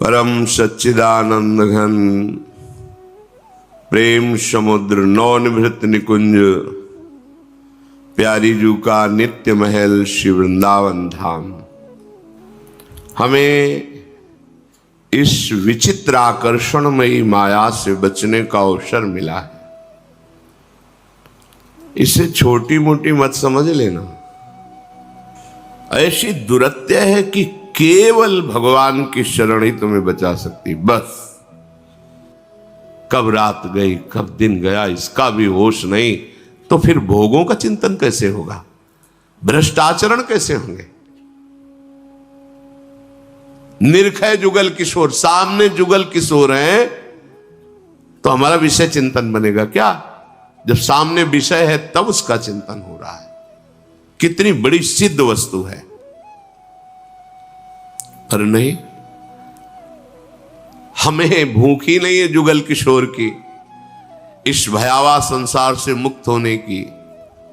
परम सच्चिदानंद घन प्रेम समुद्र नवनिभृत निकुंज प्यारी जू का नित्य महल श्री वृंदावन धाम। हमें इस विचित्र आकर्षणमयी माया से बचने का अवसर मिला है। इसे छोटी मोटी मत समझ लेना। ऐसी दुरत्य है कि केवल भगवान की शरण ही तुम्हें बचा सकती। बस कब रात गई कब दिन गया इसका भी होश नहीं, तो फिर भोगों का चिंतन कैसे होगा, भ्रष्टाचरण कैसे होंगे। निर्खय जुगल किशोर, सामने जुगल किशोर हैं तो हमारा विषय चिंतन बनेगा क्या? जब सामने विषय है तब उसका चिंतन हो रहा है। कितनी बड़ी सिद्ध वस्तु है। पर नहीं, हमें भूख ही नहीं है जुगल किशोर की, इस भयावह संसार से मुक्त होने की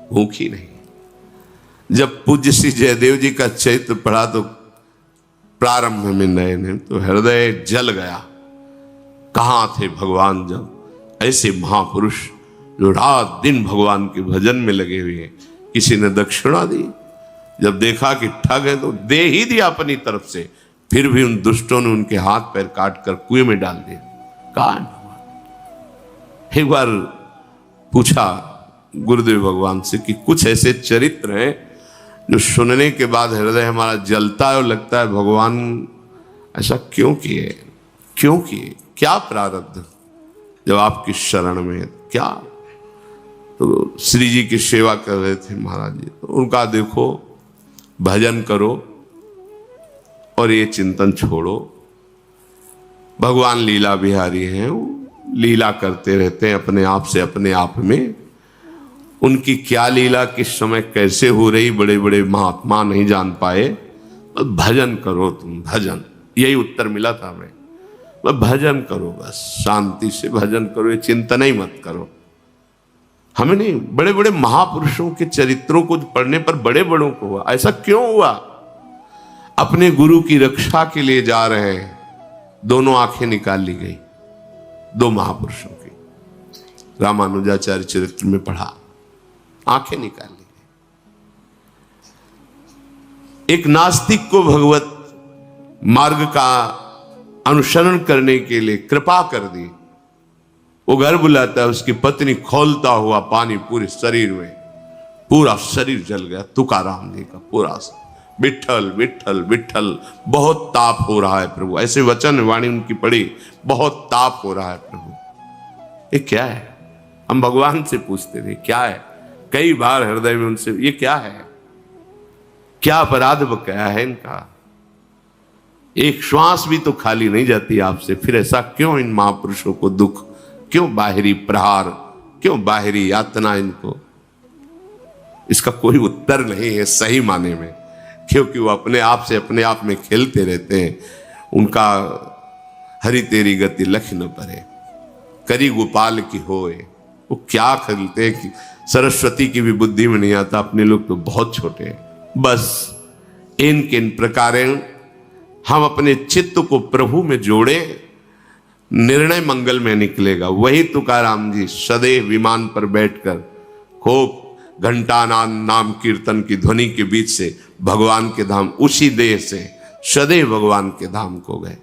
भूख ही नहीं। जब पूज्य श्री जयदेव जी का चरित्र पढ़ा तो प्रारंभ में नए तो हृदय जल गया। कहां थे भगवान जब ऐसे महापुरुष जो रात दिन भगवान के भजन में लगे हुए हैं। किसी ने दक्षिणा दी, जब देखा कि ठग है तो दे ही दिया अपनी तरफ से, फिर भी उन दुष्टों ने उनके हाथ पैर काट कर कुएं में डाल दिया। कान एक बार पूछा गुरुदेव भगवान से कि कुछ ऐसे चरित्र हैं जो सुनने के बाद हृदय हमारा जलता है और लगता है भगवान ऐसा क्यों किए, क्यों किए, क्या प्रारब्ध जब आपकी शरण में क्या। तो श्री जी की सेवा कर रहे थे महाराज जी, तो उनका देखो भजन करो और ये चिंतन छोड़ो। भगवान लीला बिहारी हैं, वो लीला करते रहते हैं अपने आप से अपने आप में। उनकी क्या लीला किस समय कैसे हो रही बड़े बड़े महात्मा नहीं जान पाए। बस भजन करो तुम, भजन, यही उत्तर मिला था हमें। बस भजन करो, बस शांति से भजन करो, ये चिंतन ही मत करो। हमें नहीं, बड़े बड़े महापुरुषों के चरित्रों को पढ़ने पर बड़े बड़ों को हुआ। ऐसा क्यों हुआ? अपने गुरु की रक्षा के लिए जा रहे हैं, दोनों आंखें निकाल ली गई दो महापुरुषों की। रामानुजाचार्य चरित्र में पढ़ा, आंखें निकाल ली गई। एक नास्तिक को भगवत मार्ग का अनुसरण करने के लिए कृपा कर दी। वो घर बुलाता है, उसकी पत्नी खोलता हुआ पानी पूरे शरीर में, पूरा शरीर जल गया। तुकाराम जी का पूरा विठ्ठल विठ्ठल विठ्ठल, बहुत ताप हो रहा है प्रभु, ऐसे वचन वाणी उनकी पड़ी, बहुत ताप हो रहा है प्रभु। ये क्या है? हम भगवान से पूछते थे क्या है, कई बार हृदय में उनसे, ये क्या है, क्या अपराध बकाया है इनका? एक श्वास भी तो खाली नहीं जाती आपसे, फिर ऐसा क्यों इन महापुरुषों को दुख, क्यों बाहरी प्रहार, क्यों बाहरी यातना इनको? इसका कोई उत्तर नहीं है सही माने में, क्योंकि वो अपने आप से अपने आप में खेलते रहते हैं। उनका हरि तेरी गति लख न परे, करी गोपाल की होए। वो क्या खेलते हैं कि सरस्वती की भी बुद्धि में नहीं आता। अपने लोग तो बहुत छोटे हैं। बस इन किन प्रकारें हम अपने चित्त को प्रभु में जोड़े, निर्णय मंगल में निकलेगा। वही तुकाराम जी सदैव विमान पर बैठकर खूब घंटानाद नाम कीर्तन की ध्वनि के बीच से भगवान के धाम, उसी देह से सदैव भगवान के धाम को गए।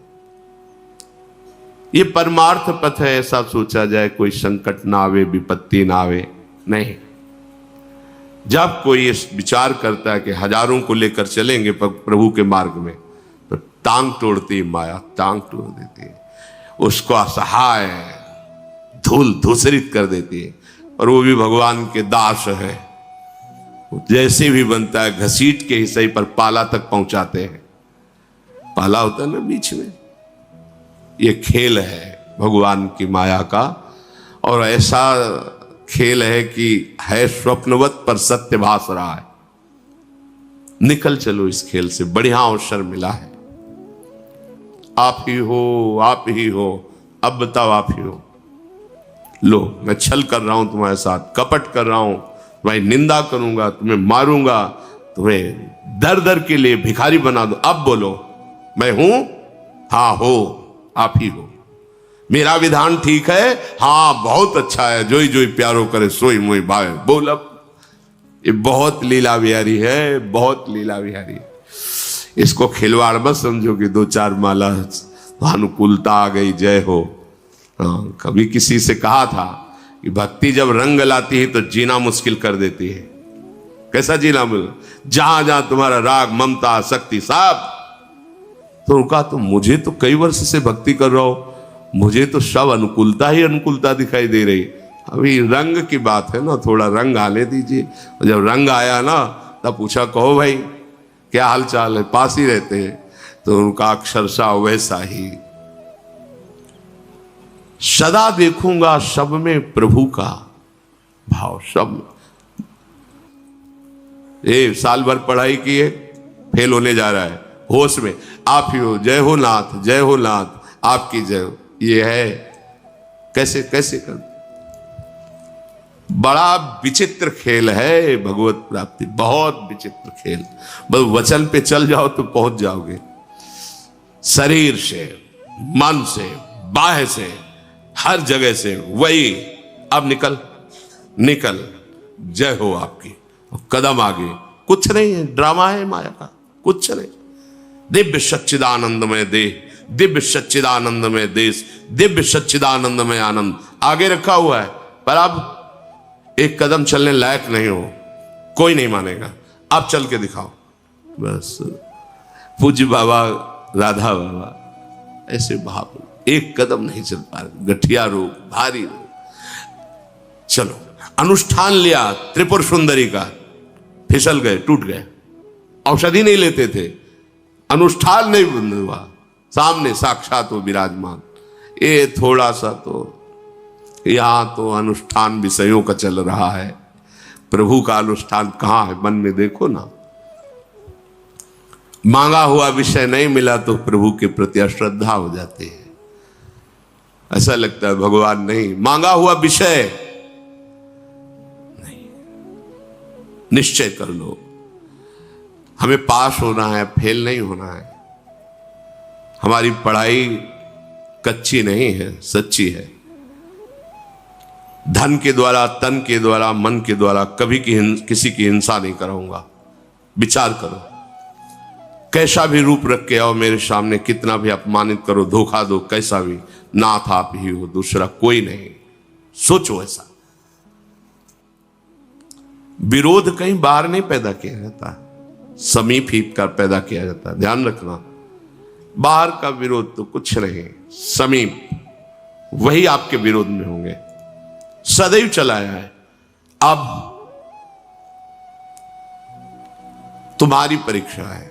ये परमार्थ पथ है, ऐसा सोचा जाए कोई संकट ना आवे, विपत्ति ना आवे, नहीं। जब कोई ये विचार करता है कि हजारों को लेकर चलेंगे प्रभु के मार्ग में, तो टांग तोड़ती माया, टांग तोड़ देती है, उसको असहाय धूल धूसरित कर देती है। और वो भी भगवान के दास है, जैसे भी बनता है घसीट के ही सही पर पाला तक पहुंचाते हैं। पाला होता है ना बीच में। ये खेल है भगवान की माया का, और ऐसा खेल है कि है स्वप्नवत पर सत्य भास रहा है। निकल चलो इस खेल से, बढ़िया अवसर मिला है। आप ही हो, आप ही हो, अब बताओ आप ही हो। लो, मैं छल कर रहा हूं तुम्हारे साथ, कपट कर रहा हूं, तुम्हारी निंदा करूंगा, तुम्हें मारूंगा, तुम्हें दर दर के लिए भिखारी बना दो। अब बोलो मैं हूं हाँ हो, आप ही हो। मेरा विधान ठीक है, हाँ बहुत अच्छा है। जोई जोई प्यारो करे सोई मोई भावे। बोल अब, ये बहुत लीला बिहारी है, बहुत लीला बिहारी है। इसको खिलवाड़ मत समझो कि 2-4 माला अनुकूलता आ गई, जय हो। हाँ, कभी किसी से कहा था कि भक्ति जब रंग लाती है तो जीना मुश्किल कर देती है। कैसा जीना मिल, जहां जहां तुम्हारा राग ममता आसक्ति सब। तो उनका तो मुझे तो कई वर्ष से भक्ति कर रहा हूं, मुझे तो सब अनुकूलता ही अनुकूलता दिखाई दे रही। अभी रंग की बात है ना, थोड़ा रंग आने दीजिए। जब रंग आया ना तब पूछा, कहो भाई क्या हाल चाल है, पास ही रहते हैं। तो उनका अक्षरशः वैसा ही, सदा देखूंगा सब में प्रभु का भाव। सब ये साल भर पढ़ाई की है, फेल होने जा रहा है, होश में आप ही हो, जय हो नाथ, जय हो नाथ, आपकी जय हो। ये है कैसे कैसे कर, बड़ा विचित्र खेल है भगवत प्राप्ति, बहुत विचित्र खेल। बस वचन पे चल जाओ तो पहुंच जाओगे। शरीर से, मन से, बाह्य से, हर जगह से वही। अब निकल निकल, जय हो आपकी। कदम आगे, कुछ नहीं है, ड्रामा है माया का, कुछ नहीं। दिव्य सच्चिदानंदमय देह, दिव्य सच्चिदानंदमय देश, दिव्य सच्चिदानंदमय आनंद आगे रखा हुआ है। पर अब एक कदम चलने लायक नहीं हो, कोई नहीं मानेगा। आप चल के दिखाओ बस। पूज्य बाबा, राधा बाबा ऐसे भाव, एक कदम नहीं चल पा रहे, गठिया रोग, भारी रोग। चलो, अनुष्ठान लिया त्रिपुर सुंदरी का, फिसल गए, टूट गए। औषधि नहीं लेते थे, अनुष्ठान नहीं बंद हुआ, सामने साक्षात वो विराजमान। ये थोड़ा सा तो यहां तो अनुष्ठान विषयों का चल रहा है, प्रभु का अनुष्ठान कहां है, मन में देखो ना। मांगा हुआ विषय नहीं मिला तो प्रभु के प्रति अश्रद्धा हो जाती है। ऐसा लगता है भगवान नहीं, मांगा हुआ विषय नहीं। निश्चय कर लो, हमें पास होना है, फेल नहीं होना है। हमारी पढ़ाई कच्ची नहीं है, सच्ची है। धन के द्वारा, तन के द्वारा, मन के द्वारा कभी किसी की हिंसा नहीं कराऊंगा। विचार करो, कैसा भी रूप रख के आओ मेरे सामने, कितना भी अपमानित करो, धोखा दो, कैसा भी, नाथ आप ही हो, दूसरा कोई नहीं। सोचो ऐसा। विरोध कहीं बाहर नहीं पैदा किया जाता, समीप ही का पैदा किया जाता है। ध्यान रखना, बाहर का विरोध तो कुछ नहीं, समीप वही आपके विरोध में होंगे। सदैव चलाया है। अब तुम्हारी परीक्षा है,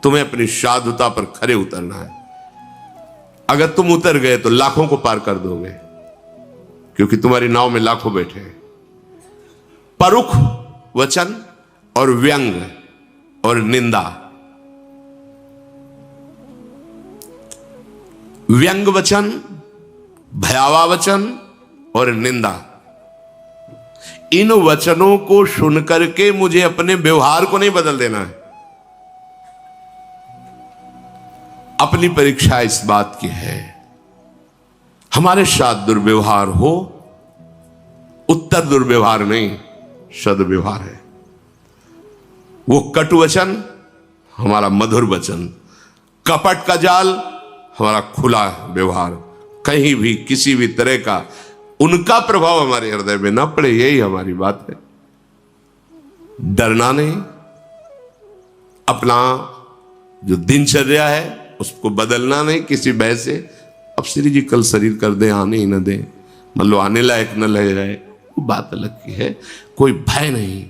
तुम्हें अपनी साधुता पर खरे उतरना है। अगर तुम उतर गए तो लाखों को पार कर दोगे, क्योंकि तुम्हारी नाव में लाखों बैठे हैं। परुख वचन और व्यंग और निंदा। व्यंग वचन, भयावह वचन और निंदा, इन वचनों को सुनकर के मुझे अपने व्यवहार को नहीं बदल देना है। अपनी परीक्षा इस बात की है, हमारे साथ दुर्व्यवहार हो, उत्तर दुर्व्यवहार नहीं, सदव्यवहार है। वो कटु वचन, हमारा मधुर वचन। कपट का जाल, हमारा खुला व्यवहार। कहीं भी किसी भी तरह का उनका प्रभाव हमारे हृदय में ना पड़े, यही हमारी बात है। डरना नहीं, अपना जो दिनचर्या है उसको बदलना नहीं किसी भय से। अब श्री जी कल शरीर कर दे, आने ही न दे, मतलब आने लायक न ले जाए, वो बात अलग की है। कोई भय नहीं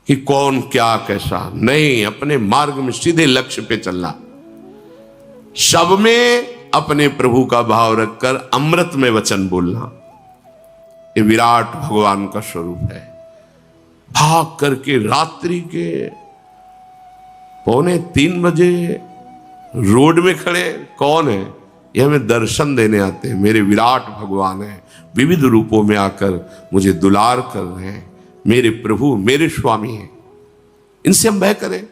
कि कौन क्या कैसा, नहीं, अपने मार्ग में सीधे लक्ष्य पे चलना। सब में अपने प्रभु का भाव रखकर अमृत में वचन बोलना, ये विराट भगवान का स्वरूप है। भाग करके रात्रि के 2:45 बजे रोड में खड़े कौन है? ये हमें दर्शन देने आते हैं। मेरे विराट भगवान है, विविध रूपों में आकर मुझे दुलार कर रहे हैं। मेरे प्रभु, मेरे स्वामी हैं, इनसे हम भय करें?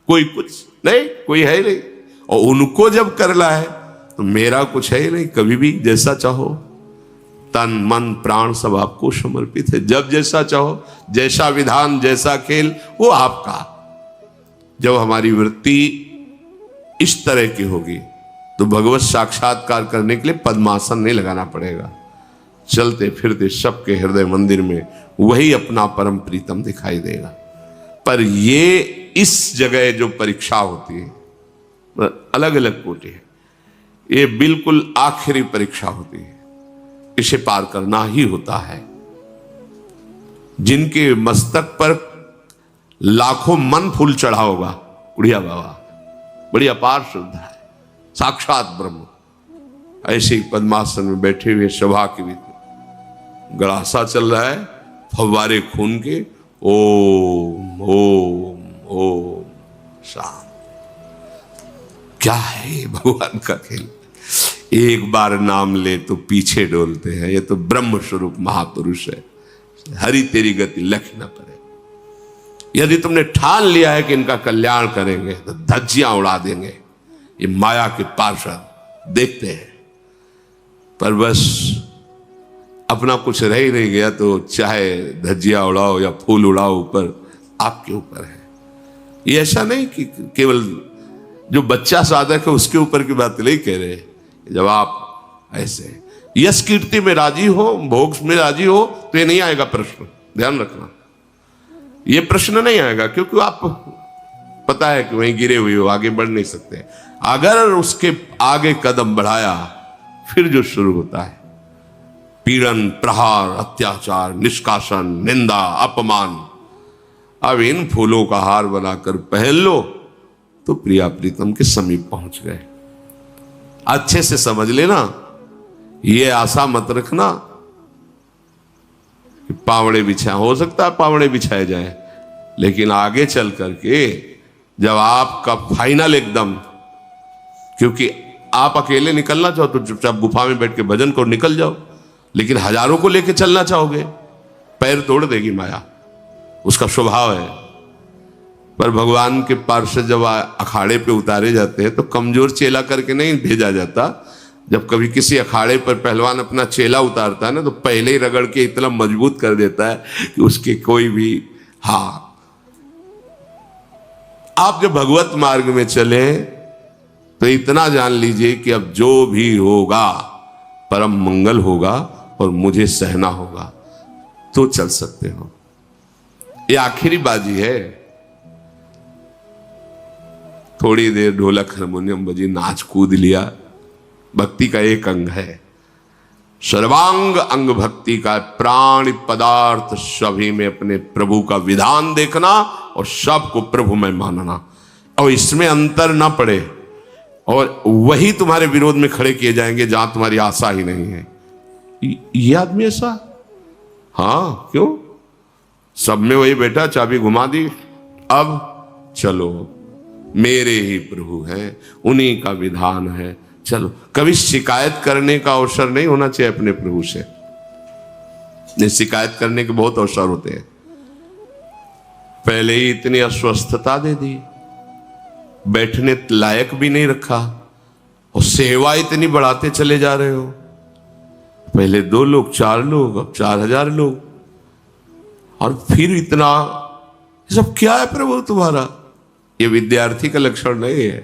कोई कुछ नहीं, कोई है नहीं। और उनको जब करना है तो मेरा कुछ है ही नहीं, कभी भी जैसा चाहो, तन मन प्राण सब आपको समर्पित है। जब जैसा चाहो, जैसा विधान, जैसा खेल, वो आपका। जब हमारी वृत्ति इस तरह की होगी तो भगवत साक्षात्कार करने के लिए पद्मासन नहीं लगाना पड़ेगा। चलते फिरते सबके हृदय मंदिर में वही अपना परम प्रीतम दिखाई देगा। पर ये इस जगह जो परीक्षा होती है अलग अलग कोटि है, ये बिल्कुल आखिरी परीक्षा होती है, इसे पार करना ही होता है। जिनके मस्तक पर लाखों मन फूल चढ़ा होगा, उड़िया बाबा, बड़ी अपार श्रद्धा है, साक्षात ब्रह्म, ऐसे ही पद्मासन में बैठे हुए सभा के बीच में गड़ासा चल रहा है, फव्वारे खून के, ओम ओम ओम शांत। क्या है भगवान का खेल। एक बार नाम ले तो पीछे डोलते हैं। ये तो ब्रह्म स्वरूप महापुरुष है। हरि तेरी गति लख न पड़े। यदि तुमने ठान लिया है कि इनका कल्याण करेंगे तो धज्जियां उड़ा देंगे। ये माया के पार्षद देखते हैं, पर बस अपना कुछ रह ही नहीं गया तो चाहे धज्जियां उड़ाओ या फूल उड़ाओ, ऊपर आपके ऊपर है। ये ऐसा नहीं कि केवल जो बच्चा साधक है उसके ऊपर की बात नहीं कह रहे। जब आप ऐसे यश कीर्ति में राजी हो, भोग में राजी हो, तो ये नहीं आएगा प्रश्न, ध्यान रखना। ये प्रश्न नहीं आएगा, क्योंकि आप पता है कि वहीं गिरे हुए हो, आगे बढ़ नहीं सकते। अगर उसके आगे कदम बढ़ाया, फिर जो शुरू होता है पीड़न, प्रहार, अत्याचार, निष्कासन, निंदा, अपमान। अब इन फूलों का हार बनाकर पहन लो तो प्रिया प्रीतम के समीप पहुंच गए। अच्छे से समझ लेना, ये आशा मत रखना कि पावड़े बिछाए, हो सकता है पावड़े बिछाए जाए, लेकिन आगे चल करके जब आपका फाइनल एकदम, क्योंकि आप अकेले निकलना चाहो तो चुपचाप गुफा में बैठ के भजन को निकल जाओ, लेकिन हजारों को लेके चलना चाहोगे, पैर तोड़ देगी माया, उसका स्वभाव है। पर भगवान के पार्षद जब अखाड़े पे उतारे जाते हैं तो कमजोर चेला करके नहीं भेजा जाता। जब कभी किसी अखाड़े पर पहलवान अपना चेला उतारता है ना, तो पहले ही रगड़ के इतना मजबूत कर देता है कि उसके कोई भी, हाँ, आप जब भगवत मार्ग में चले तो इतना जान लीजिए कि अब जो भी होगा परम मंगल होगा और मुझे सहना होगा, तो चल सकते हो। ये आखिरी बाजी है। थोड़ी देर ढोलक हारमोनियम बजी, नाच कूद लिया, भक्ति का एक अंग है। सर्वांग अंग भक्ति का प्राण पदार्थ सभी में अपने प्रभु का विधान देखना और सबको प्रभु में मानना, और इसमें अंतर ना पड़े, और वही तुम्हारे विरोध में खड़े किए जाएंगे जहां तुम्हारी आशा ही नहीं है। ये आदमी ऐसा, हाँ क्यों, सब में वही बेटा, चाबी घुमा दी, अब चलो मेरे ही प्रभु हैं, उन्हीं का विधान है, चलो। कभी शिकायत करने का अवसर नहीं होना चाहिए अपने प्रभु से। नहीं, शिकायत करने के बहुत अवसर होते हैं। पहले ही इतनी अस्वस्थता दे दी, बैठने लायक भी नहीं रखा, और सेवा इतनी बढ़ाते चले जा रहे हो। पहले 2 लोग, 4 लोग, अब 4000 लोग, और फिर इतना, सब क्या है प्रभु तुम्हारा? ये विद्यार्थी का लक्षण नहीं है।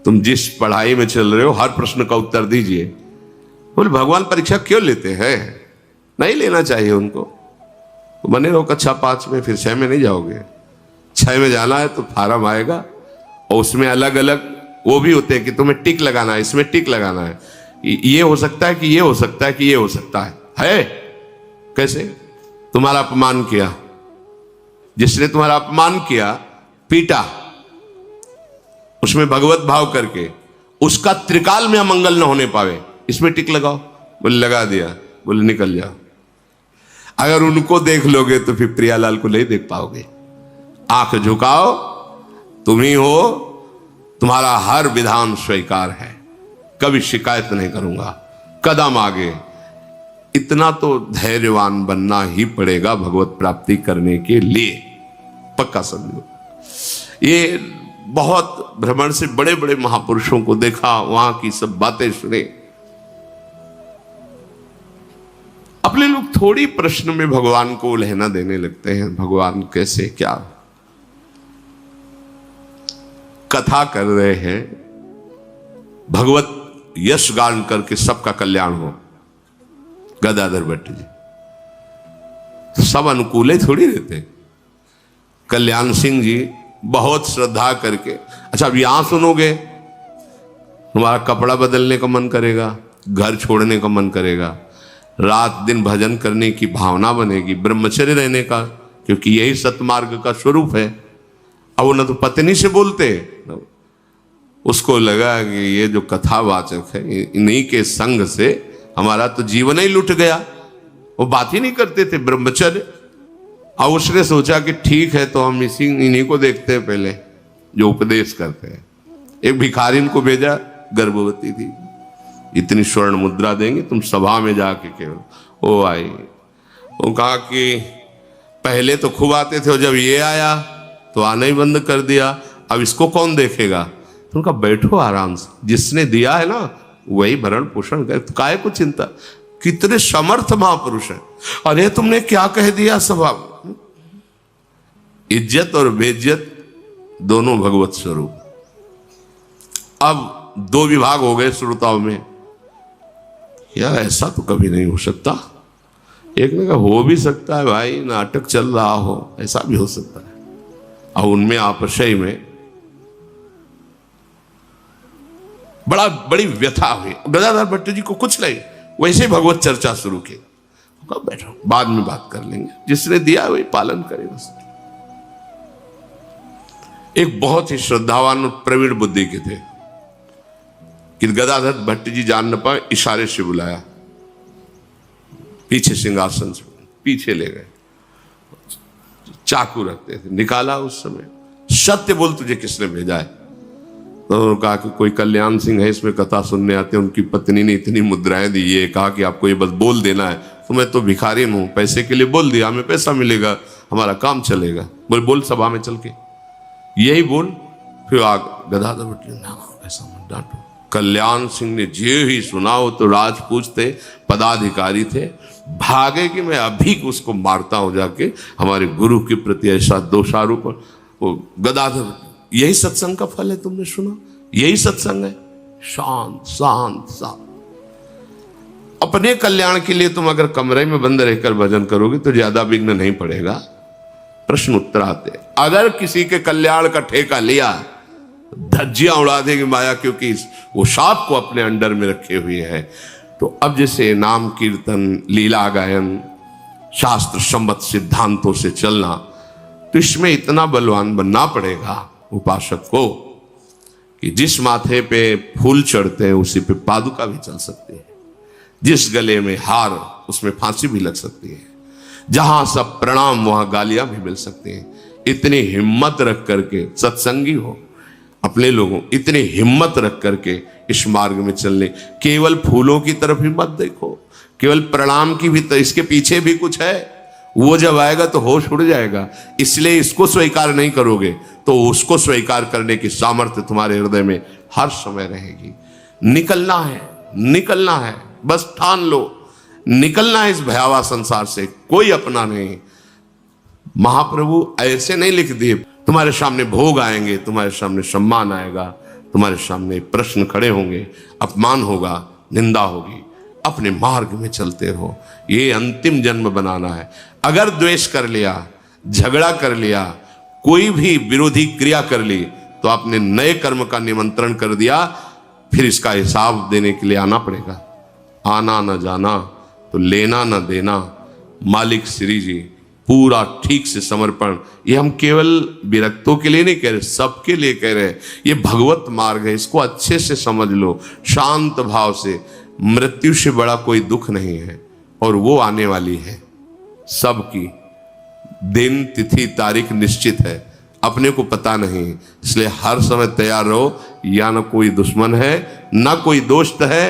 तुम जिस पढ़ाई में चल रहे हो हर प्रश्न का उत्तर दीजिए। बोले भगवान परीक्षा क्यों लेते हैं? नहीं लेना चाहिए उनको। तो बने रहो कक्षा 5 में, फिर 6 में नहीं जाओगे। 6 में जाना है तो फार्म आएगा, और उसमें अलग अलग वो भी होते हैं कि तुम्हें टिक लगाना है, इसमें टिक लगाना है, ये हो सकता है कि ये हो सकता है कि ये हो सकता है। कैसे? तुम्हारा अपमान किया, जिसने तुम्हारा अपमान किया, पीटा, उसमें भगवत भाव करके उसका त्रिकाल में अमंगल न होने पावे, इसमें टिक लगाओ। बोले लगा दिया, बोले निकल जाओ। अगर उनको देख लोगे तो फिर प्रियालाल को नहीं देख पाओगे। आंख झुकाओ, तुम ही हो, तुम्हारा हर विधान स्वीकार है, कभी शिकायत नहीं करूंगा, कदम आगे। इतना तो धैर्यवान बनना ही पड़ेगा भगवत प्राप्ति करने के लिए, पक्का समझो। ये बहुत भ्रमण से बड़े बड़े महापुरुषों को देखा, वहां की सब बातें सुने। अपने लोग थोड़ी प्रश्न में भगवान को उलझना देने लगते हैं, भगवान कैसे क्या। कथा कर रहे हैं, भगवत यश गान करके सबका कल्याण हो। गदाधर भट्ट जी तो सब अनुकूल थोड़ी रहते। कल्याण सिंह जी बहुत श्रद्धा करके, अच्छा अब यहां सुनोगे तुम्हारा कपड़ा बदलने का मन करेगा, घर छोड़ने का मन करेगा, रात दिन भजन करने की भावना बनेगी, ब्रह्मचर्य रहने का, क्योंकि यही सतमार्ग का स्वरूप है। अब वो न तो पत्नी से बोलते, उसको लगा कि ये जो कथावाचक है इन्हीं के संग से हमारा तो जीवन ही लुट गया। वो बात ही नहीं करते थे ब्रह्मचर्य। अब उसने सोचा कि ठीक है तो हम इन्हीं को देखते हैं पहले जो उपदेश करते हैं। एक भिखारिन को भेजा, गर्भवती थी, इतनी स्वर्ण मुद्रा देंगे तुम सभा में जाके केवल। वो आई, वो कहा कि पहले तो खूब आते थे और जब ये आया तो आना ही बंद कर दिया, अब इसको कौन देखेगा। तो उनका बैठो आराम से, जिसने दिया है ना वही भरण पोषण करे, तो काहे को चिंता। कितने समर्थ महापुरुष हैं। अरे तुमने क्या कह दिया सभा में। इज्जत और बेइज्जत दोनों भगवत स्वरूप। अब दो विभाग हो गए श्रोताओं में, यार ऐसा तो कभी नहीं हो सकता। एक ने कहा हो भी सकता है भाई, नाटक चल रहा हो, ऐसा भी हो सकता है। और उनमें आपसही में बड़ी व्यथा हुई। गदाधर भट्ट जी को कुछ नहीं, वैसे भगवत चर्चा शुरू की। बैठो बाद में बात कर लेंगे, जिसने दिया वही पालन करे बस। एक बहुत ही श्रद्धावान और प्रवीण बुद्धि के थे कि गदाधर भट्ट जी जान न पाए, इशारे से बुलाया, पीछे सिंहासन से पीछे ले गए, चाकू रखते थे, निकाला। उस समय सत्य बोल तुझे किसने भेजा है। तो कहा कि कोई कल्याण सिंह है, इसमें कथा सुनने आते हैं, उनकी पत्नी ने इतनी मुद्राएं दी, ये कहा कि आपको ये बस बोल देना है। तो मैं तो भिखारी हूं, पैसे के लिए बोल दिया, हमें पैसा मिलेगा, हमारा काम चलेगा। बोल सभा में चल के यही बोल। फिर आग गदाधर भट्ट जी ऐसा मत डांटो। कल्याण सिंह ने जे ही सुना, हो तो राजपूत थे, पदाधिकारी थे, भागे कि मैं अभी उसको मारता हूं जाके, हमारे गुरु के प्रति ऐसा दोषारोप। वो गदाधर, यही सत्संग का फल है, तुमने सुना, यही सत्संग है। शांत शांत शांत। अपने कल्याण के लिए तुम अगर कमरे में बंद रहकर भजन करोगे तो ज्यादा विघ्न नहीं पड़ेगा। प्रश्न उत्तर आते। अगर किसी के कल्याण का ठेका लिया, धज्जियां उड़ा देगी माया, क्योंकि वो शाप को अपने अंडर में रखे हुए है। तो अब जैसे नाम कीर्तन, लीला गायन, शास्त्र सम्मत सिद्धांतों से चलना, तो इसमें इतना बलवान बनना पड़ेगा उपासक को कि जिस माथे पे फूल चढ़ते हैं उसी पे पादुका भी चल सकती है, जिस गले में हार उसमें फांसी भी लग सकती है, जहां सब प्रणाम वहां गालियां भी मिल सकती हैं। इतनी हिम्मत रख करके सत्संगी हो, अपने लोगों इतनी हिम्मत रख करके इस मार्ग में चलने। केवल फूलों की तरफ ही मत देखो, केवल प्रणाम की भी, तो इसके पीछे भी कुछ है। वो जब आएगा तो होश उड़ जाएगा। इसलिए इसको स्वीकार नहीं करोगे तो उसको स्वीकार करने की सामर्थ्य तुम्हारे हृदय में हर समय रहेगी। निकलना है, निकलना है, बस ठान लो, निकलना है इस भयावह संसार से, कोई अपना नहीं। महाप्रभु ऐसे नहीं लिख दिए, तुम्हारे सामने भोग आएंगे, तुम्हारे सामने सम्मान आएगा, तुम्हारे सामने प्रश्न खड़े होंगे, अपमान होगा, निंदा होगी। अपने मार्ग में चलते रहो, ये अंतिम जन्म बनाना है। अगर द्वेष कर लिया, झगड़ा कर लिया, कोई भी विरोधी क्रिया कर ली, तो आपने नए कर्म का निमंत्रण कर दिया, फिर इसका हिसाब देने के लिए आना पड़ेगा। आना न जाना तो लेना न देना। मालिक श्री जी पूरा ठीक से समर्पण। ये हम केवल विरक्तों के लिए नहीं कह रहे, सबके लिए कह रहे हैं। ये भगवत मार्ग है, इसको अच्छे से समझ लो, शांत भाव से। मृत्यु से बड़ा कोई दुख नहीं है, और वो आने वाली है। सबकी दिन तिथि तारीख निश्चित है, अपने को पता नहीं, इसलिए हर समय तैयार रहो। या न कोई दुश्मन है, ना कोई दोस्त है।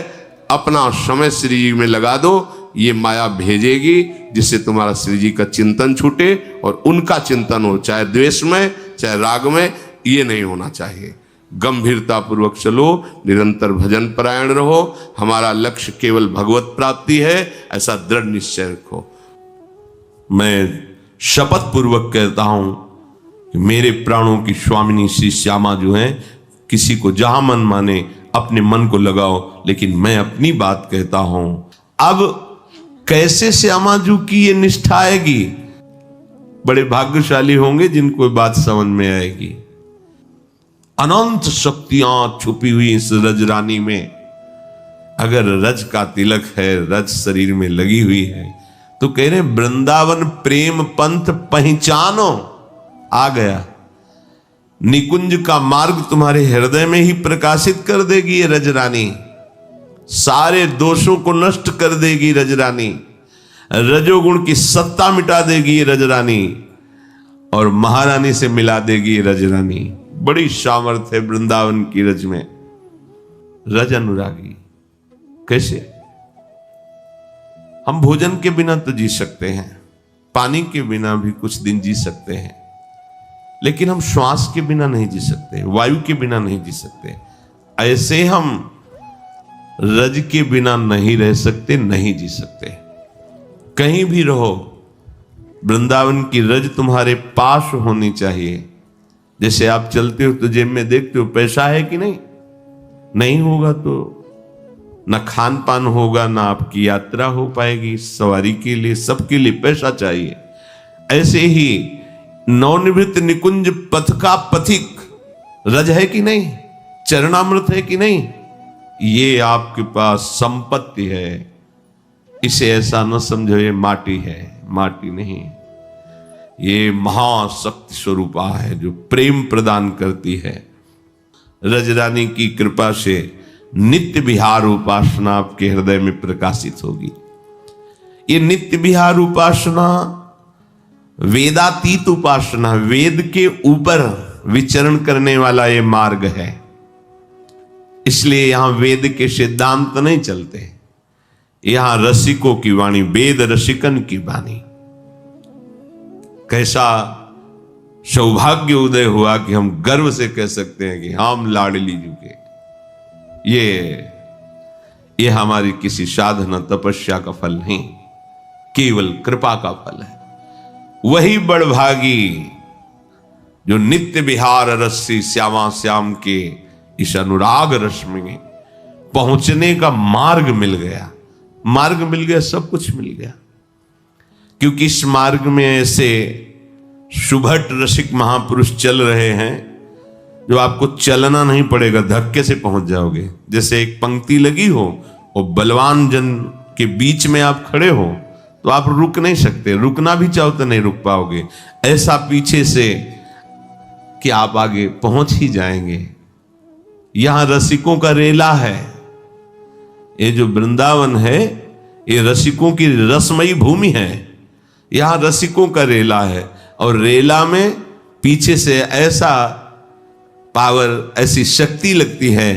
अपना समय श्री जी में लगा दो, ये माया भेजेगी जिससे तुम्हारा श्री जी का चिंतन छूटे और उनका चिंतन हो, चाहे द्वेष में, चाहे राग में। ये नहीं होना चाहिए। गंभीरता पूर्वक चलो, निरंतर भजन परायण रहो, हमारा लक्ष्य केवल भगवत प्राप्ति है, ऐसा दृढ़ निश्चय रखो। मैं शपथ पूर्वक कहता हूं कि मेरे प्राणों की स्वामिनी श्री श्यामा जो है, किसी को जहां मन माने अपने मन को लगाओ, लेकिन मैं अपनी बात कहता हूं। अब कैसे श्यामा जी की ये निष्ठा आएगी? बड़े भाग्यशाली होंगे जिनको बात समझ में आएगी। अनंत शक्तियां छुपी हुई इस रज रानी में। अगर रज का तिलक है, रज शरीर में लगी हुई है, तो कह रहे वृंदावन प्रेम पंथ पहचानो, आ गया। निकुंज का मार्ग तुम्हारे हृदय में ही प्रकाशित कर देगी ये रज रानी। सारे दोषों को नष्ट कर देगी रज रानी। रजोगुण की सत्ता मिटा देगी ये रज रानी, और महारानी से मिला देगी ये रज रानी। बड़ी सामर्थ्य है वृंदावन की रज में। रज अनुरागी कैसे? हम भोजन के बिना तो जी सकते हैं, पानी के बिना भी कुछ दिन जी सकते हैं, लेकिन हम श्वास के बिना नहीं जी सकते, वायु के बिना नहीं जी सकते। ऐसे हम रज के बिना नहीं रह सकते, नहीं जी सकते। कहीं भी रहो, वृंदावन की रज तुम्हारे पास होनी चाहिए। जैसे आप चलते हो तो जेब में देखते हो पैसा है कि नहीं, नहीं होगा तो ना खान पान होगा, ना आपकी यात्रा हो पाएगी। सवारी के लिए, सबके लिए पैसा चाहिए। ऐसे ही नवनिवृत्त निकुंज पथ का पथिक रज है कि नहीं, चरणामृत है कि नहीं, ये आपके पास संपत्ति है। इसे ऐसा न समझो ये माटी है, माटी नहीं, ये महाशक्ति स्वरूपा है जो प्रेम प्रदान करती है। रजरानी की कृपा से नित्य विहार उपासना आपके हृदय में प्रकाशित होगी। ये नित्य विहार उपासना वेदातीत उपासना, वेद के ऊपर विचरण करने वाला ये मार्ग है। इसलिए यहां वेद के सिद्धांत नहीं चलते, यहां रसिकों की वाणी, वेद रसिकन की वाणी। कैसा सौभाग्य उदय हुआ कि हम गर्व से कह सकते हैं कि हम लाडली जी के। ये हमारी किसी साधना तपस्या का फल नहीं, केवल कृपा का फल है। वही बड़भागी जो नित्य विहार रस्सी श्यामा श्याम के इस अनुराग रस में पहुंचने का मार्ग मिल गया। मार्ग मिल गया, सब कुछ मिल गया। क्योंकि इस मार्ग में ऐसे सुभट रसिक महापुरुष चल रहे हैं जो आपको चलना नहीं पड़ेगा, धक्के से पहुंच जाओगे। जैसे एक पंक्ति लगी हो और बलवान जन के बीच में आप खड़े हो तो आप रुक नहीं सकते, रुकना भी चाहो तो नहीं रुक पाओगे। ऐसा पीछे से कि आप आगे पहुंच ही जाएंगे। यहां रसिकों का रेला है। ये जो वृंदावन है ये रसिकों की रसमयी भूमि है। यहां रसिकों का रेला है, और रेला में पीछे से ऐसा पावर, ऐसी शक्ति लगती है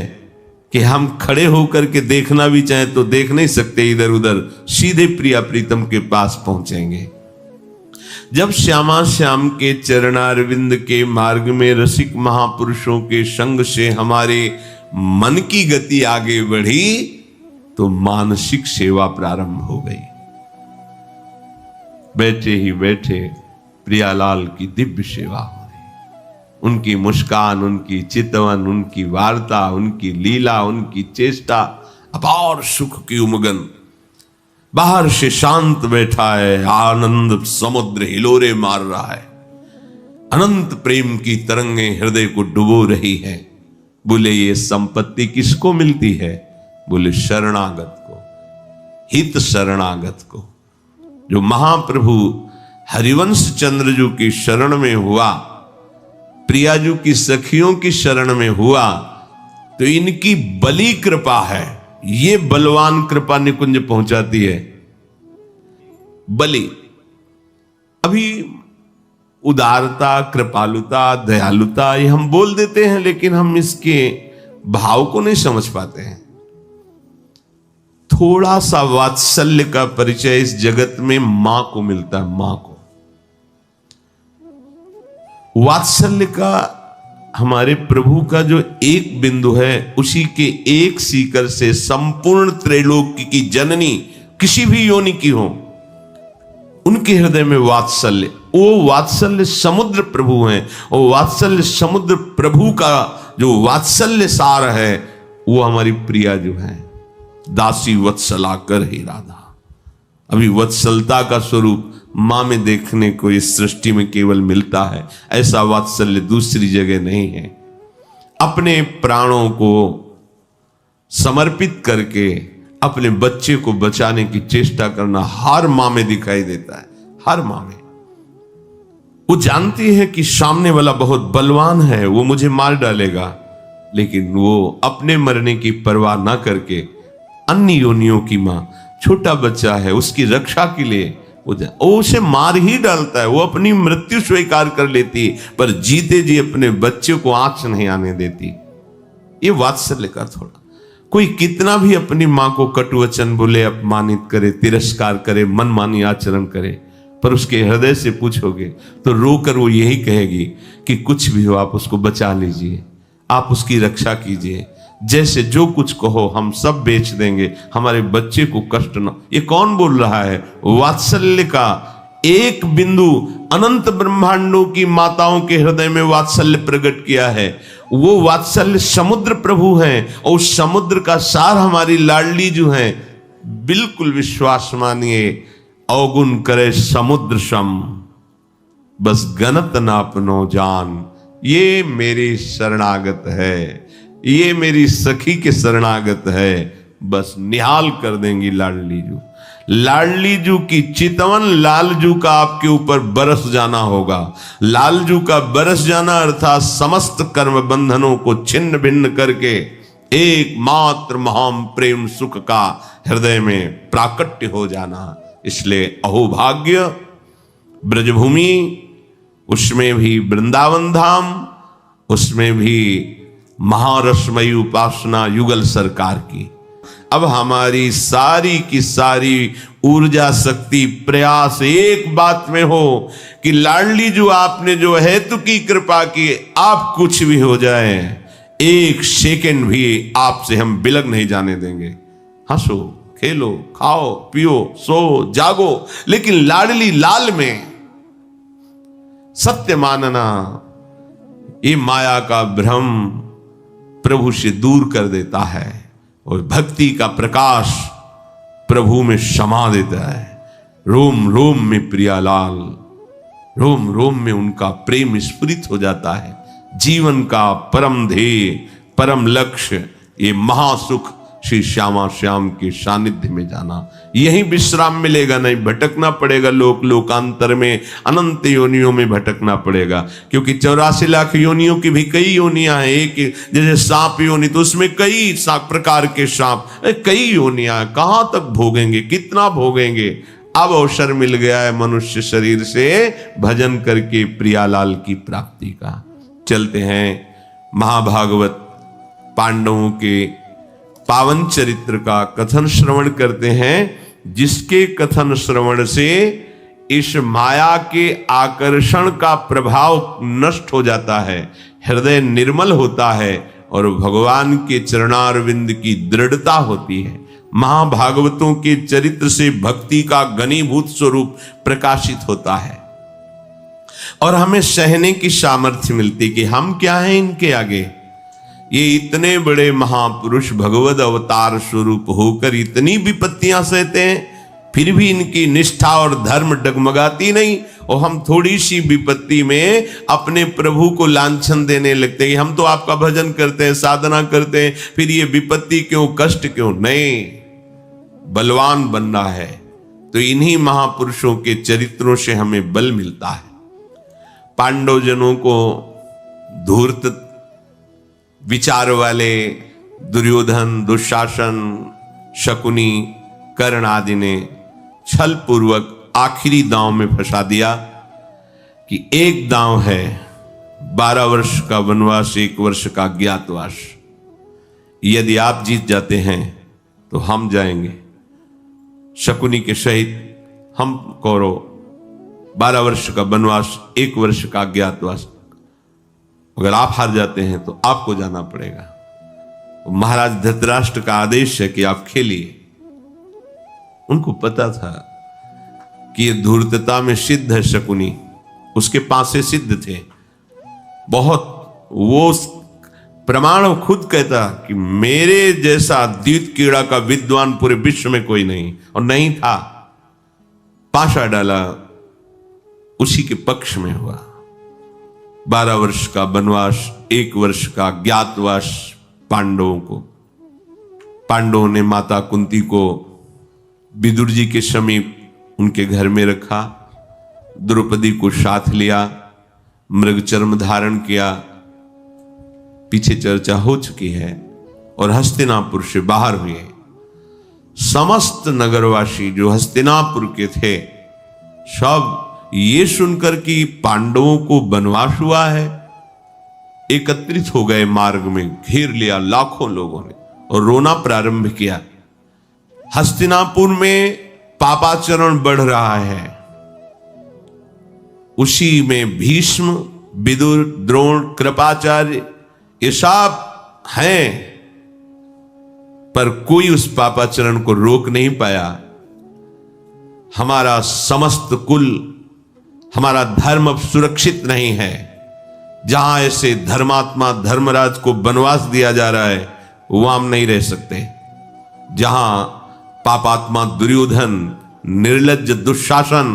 कि हम खड़े होकर के देखना भी चाहें तो देख नहीं सकते इधर उधर, सीधे प्रिया प्रीतम के पास पहुंचेंगे। जब श्यामा श्याम के चरणारविंद के मार्ग में रसिक महापुरुषों के संग से हमारे मन की गति आगे बढ़ी तो मानसिक सेवा प्रारंभ हो गई। बैठे ही बैठे प्रियालाल की दिव्य सेवा हो रही। उनकी मुस्कान, उनकी चितवन, उनकी वार्ता, उनकी लीला, उनकी चेष्टा, अपार सुख की उमगन। बाहर से शांत बैठा है, आनंद समुद्र हिलोरे मार रहा है। अनंत प्रेम की तरंगें हृदय को डुबो रही है। बोले ये संपत्ति किसको मिलती है? बोले शरणागत को, हित शरणागत को। जो महाप्रभु हरिवंश चंद्रजू की शरण में हुआ, प्रियाजू की सखियों की शरण में हुआ, तो इनकी बली कृपा है। ये बलवान कृपा निकुंज पहुंचाती है। बलि अभी उदारता, कृपालुता, दयालुता ये हम बोल देते हैं, लेकिन हम इसके भाव को नहीं समझ पाते हैं। थोड़ा सा वात्सल्य का परिचय इस जगत में मां को मिलता है। मां को वात्सल्य का हमारे प्रभु का जो एक बिंदु है, उसी के एक सीकर से संपूर्ण त्रैलोक्य की जननी किसी भी योनि की हो, उनके हृदय में वात्सल्य, वो वात्सल्य समुद्र प्रभु हैं। और वात्सल्य समुद्र प्रभु का जो वात्सल्य सार है, वो हमारी प्रिया जो है, दासी वत्सला कर ही राधा। अभी वत्सलता का स्वरूप मां में देखने को इस सृष्टि में केवल मिलता है, ऐसा वात्सल्य दूसरी जगह नहीं है। अपने प्राणों को समर्पित करके अपने बच्चे को बचाने की चेष्टा करना हर मां में दिखाई देता है, हर मां में। वो जानती है कि सामने वाला बहुत बलवान है, वो मुझे मार डालेगा, लेकिन वो अपने मरने की परवाह ना करके अन्य योनियों की मां, छोटा बच्चा है, उसकी रक्षा के लिए वो उसे मार ही डालता है, वो अपनी मृत्यु स्वीकार कर लेती है, पर जीते जी अपने बच्चे को आंच नहीं आने देती। ये वात्सल्य का थोड़ा, कोई कितना भी अपनी मां को कटु वचन बोले, अपमानित करे, तिरस्कार करे, मनमानी आचरण करे, पर उसके हृदय से पूछोगे तो रोकर वो यही कहेगी कि कुछ भी हो, आप उसको बचा लीजिए, आप उसकी रक्षा कीजिए, जैसे जो कुछ कहो हम सब बेच देंगे, हमारे बच्चे को कष्ट ना। ये कौन बोल रहा है? वात्सल्य का एक बिंदु अनंत ब्रह्मांडों की माताओं के हृदय में वात्सल्य प्रकट किया है। वो वात्सल्य समुद्र प्रभु हैं, और उस समुद्र का सार हमारी लाडली जो है। बिल्कुल विश्वास मानिए, अवगुण करे समुद्र सम, बस गणत ना अपनो जान। ये मेरी शरणागत है, ये मेरी सखी के शरणागत है, बस निहाल कर देंगी लाडली जू। लाडली जू की चितवन लालजू का आपके ऊपर बरस जाना होगा। लालजू का बरस जाना अर्थात समस्त कर्म बंधनों को छिन्न भिन्न करके एकमात्र महान प्रेम सुख का हृदय में प्राकट्य हो जाना। इसलिए अहोभाग्य ब्रजभूमि, उसमें भी वृंदावन धाम, उसमें भी महारसमयी उपासना युगल सरकार की। अब हमारी सारी की सारी ऊर्जा शक्ति प्रयास एक बात में हो कि लाडली जो आपने जो हेतु की कृपा की, आप कुछ भी हो जाए, एक सेकंड भी आपसे हम बिलग नहीं जाने देंगे। हंसो, खेलो, खाओ, पियो, सो, जागो, लेकिन लाडली लाल में सत्य मानना, ये माया का भ्रम प्रभु से दूर कर देता है, और भक्ति का प्रकाश प्रभु में समा देता है। रोम रोम में प्रियालाल, रोम रोम में उनका प्रेम स्फुरित हो जाता है। जीवन का परम ध्येय, परम लक्ष्य, ये महासुख श्री श्यामा श्याम के सानिध्य में जाना, यही विश्राम मिलेगा। नहीं भटकना पड़ेगा, लोक लोकांतर में अनंत योनियों में भटकना पड़ेगा, क्योंकि 84 लाख योनियों की भी कई योनियां हैं। एक जैसे सांप योनि, तो उसमें कई प्रकार के सांप, कई योनियां, कहां तक भोगेंगे, कितना भोगेंगे। अब अवसर मिल गया है मनुष्य शरीर से भजन करके प्रियालाल की प्राप्ति का। चलते हैं महाभागवत पांडवों के पावन चरित्र का कथन श्रवण करते हैं, जिसके कथन श्रवण से इस माया के आकर्षण का प्रभाव नष्ट हो जाता है, हृदय निर्मल होता है, और भगवान के चरणारविंद की दृढ़ता होती है। महाभागवतों के चरित्र से भक्ति का घनीभूत स्वरूप प्रकाशित होता है, और हमें सहने की सामर्थ्य मिलती कि हम क्या हैं इनके आगे। ये इतने बड़े महापुरुष भगवद अवतार स्वरूप होकर इतनी विपत्तियां सहते हैं, फिर भी इनकी निष्ठा और धर्म डगमगाती नहीं, और हम थोड़ी सी विपत्ति में अपने प्रभु को लांछन देने लगते हैं। हम तो आपका भजन करते हैं, साधना करते हैं, फिर ये विपत्ति क्यों, कष्ट क्यों? नहीं, बलवान बनना है तो इन्हीं महापुरुषों के चरित्रों से हमें बल मिलता है। पांडवजनों को धूर्त विचार वाले दुर्योधन, दुशासन, शकुनी, कर्ण आदि ने छल पूर्वक आखिरी दांव में फंसा दिया कि एक दांव है 12 वर्ष का वनवास, 1 वर्ष का ज्ञातवास। यदि आप जीत जाते हैं तो हम जाएंगे शकुनी के सहित, हम कौरव 12 वर्ष का वनवास, 1 वर्ष का ज्ञातवास। अगर आप हार जाते हैं तो आपको जाना पड़ेगा। महाराज धृतराष्ट्र का आदेश है कि आप खेलिए। उनको पता था कि ये धूर्तता में सिद्ध है शकुनी, उसके पासे सिद्ध थे बहुत। वो प्रमाण खुद कहता कि मेरे जैसा द्वित कीड़ा का विद्वान पूरे विश्व में कोई नहीं, और नहीं था। पाशा डाला, उसी के पक्ष में हुआ। 12 वर्ष का वनवास, 1 वर्ष का ज्ञातवास पांडवों को। पांडवों ने माता कुंती को विदुर जी के समीप उनके घर में रखा, द्रौपदी को साथ लिया, मृग चर्म धारण किया। पीछे चर्चा हो चुकी है। और हस्तिनापुर से बाहर हुए। समस्त नगरवासी जो हस्तिनापुर के थे, सब ये सुनकर कि पांडवों को वनवास हुआ है, एकत्रित हो गए। मार्ग में घेर लिया लाखों लोगों ने और रोना प्रारंभ किया। हस्तिनापुर में पापाचरण बढ़ रहा है। उसी में भीष्म, विदुर, द्रोण, कृपाचार्य ये सब हैं, पर कोई उस पापाचरण को रोक नहीं पाया। हमारा समस्त कुल, हमारा धर्म अब सुरक्षित नहीं है। जहां ऐसे धर्मात्मा धर्मराज को वनवास दिया जा रहा है, वहां हम नहीं रह सकते। जहां पापात्मा दुर्योधन, निर्लज्ज दुशासन,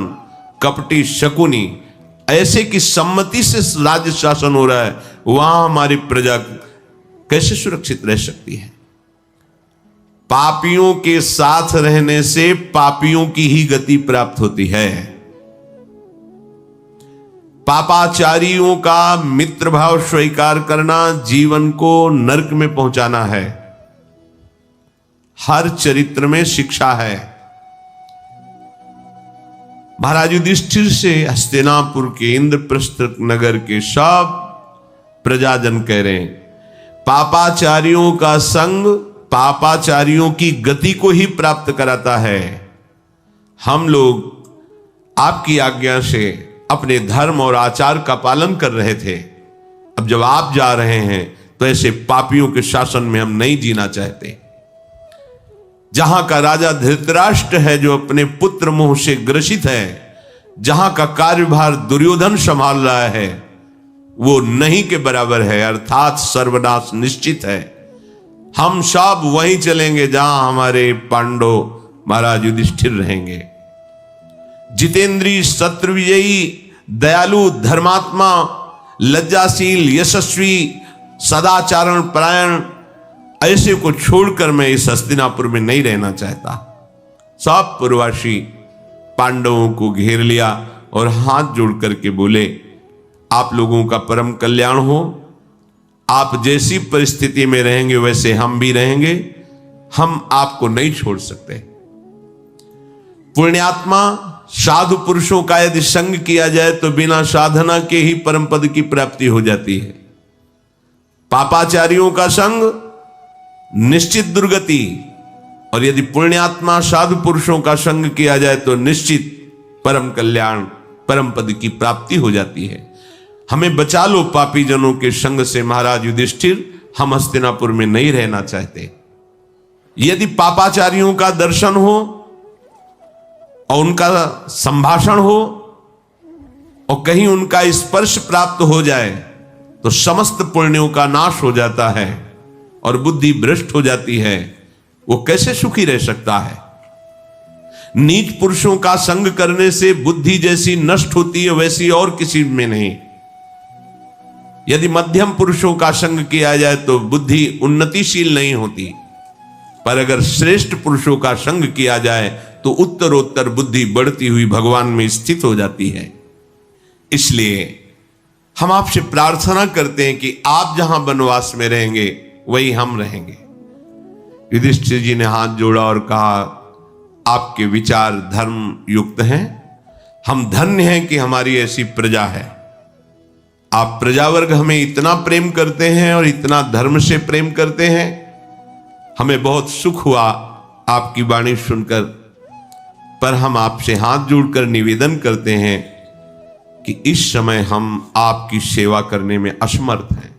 कपटी शकुनी ऐसे की सम्मति से राज्य शासन हो रहा है, वहां हमारी प्रजा कैसे सुरक्षित रह सकती है? पापियों के साथ रहने से पापियों की ही गति प्राप्त होती है। पापाचारियों का मित्र भाव स्वीकार करना जीवन को नरक में पहुंचाना है। हर चरित्र में शिक्षा है। महाराज युधिष्ठिर से हस्तिनापुर के इंद्रप्रस्थ नगर के सब प्रजाजन कह रहे हैं, पापाचारियों का संग पापाचारियों की गति को ही प्राप्त कराता है। हम लोग आपकी आज्ञा से अपने धर्म और आचार का पालन कर रहे थे। अब जब आप जा रहे हैं तो ऐसे पापियों के शासन में हम नहीं जीना चाहते। जहां का राजा धृतराष्ट्र है जो अपने पुत्र मोह से ग्रसित है, जहां का कार्यभार दुर्योधन संभाल रहा है, वो नहीं के बराबर है, अर्थात सर्वनाश निश्चित है। हम सब वहीं चलेंगे जहां हमारे पांडव महाराज युधिष्ठिर रहेंगे। जितेंद्री, शत्रु विजयी, दयालु, धर्मात्मा, लज्जाशील, यशस्वी, सदाचारण परायण ऐसे को छोड़कर मैं इस हस्तिनापुर में नहीं रहना चाहता। सब पूर्ववासी पांडवों को घेर लिया और हाथ जोड़ करके बोले, आप लोगों का परम कल्याण हो। आप जैसी परिस्थिति में रहेंगे वैसे हम भी रहेंगे। हम आपको नहीं छोड़ सकते। पुण्यात्मा साधु पुरुषों का यदि संग किया जाए तो बिना साधना के ही परम पद की प्राप्ति हो जाती है। पापाचारियों का संग निश्चित दुर्गति, और यदि पुण्यात्मा साधु पुरुषों का संग किया जाए तो निश्चित परम कल्याण, परम पद की प्राप्ति हो जाती है। हमें बचा लो पापी जनों के संग से महाराज युधिष्ठिर। हम हस्तिनापुर में नहीं रहना चाहते। यदि पापाचारियों का दर्शन हो और उनका संभाषण हो और कहीं उनका स्पर्श प्राप्त हो जाए तो समस्त पुण्यों का नाश हो जाता है और बुद्धि भ्रष्ट हो जाती है। वो कैसे सुखी रह सकता है? नीच पुरुषों का संग करने से बुद्धि जैसी नष्ट होती है वैसी और किसी में नहीं। यदि मध्यम पुरुषों का संग किया जाए तो बुद्धि उन्नतिशील नहीं होती, पर अगर श्रेष्ठ पुरुषों का संग किया जाए तो उत्तरोत्तर बुद्धि बढ़ती हुई भगवान में स्थित हो जाती है। इसलिए हम आपसे प्रार्थना करते हैं कि आप जहां वनवास में रहेंगे वही हम रहेंगे। युधिष्ठिर जी ने हाथ जोड़ा और कहा, आपके विचार धर्म युक्त हैं। हम धन्य हैं कि हमारी ऐसी प्रजा है। आप प्रजावर्ग हमें इतना प्रेम करते हैं और इतना धर्म से प्रेम करते हैं। हमें बहुत सुख हुआ आपकी वाणी सुनकर, पर हम आपसे हाथ जोड़कर निवेदन करते हैं कि इस समय हम आपकी सेवा करने में असमर्थ हैं,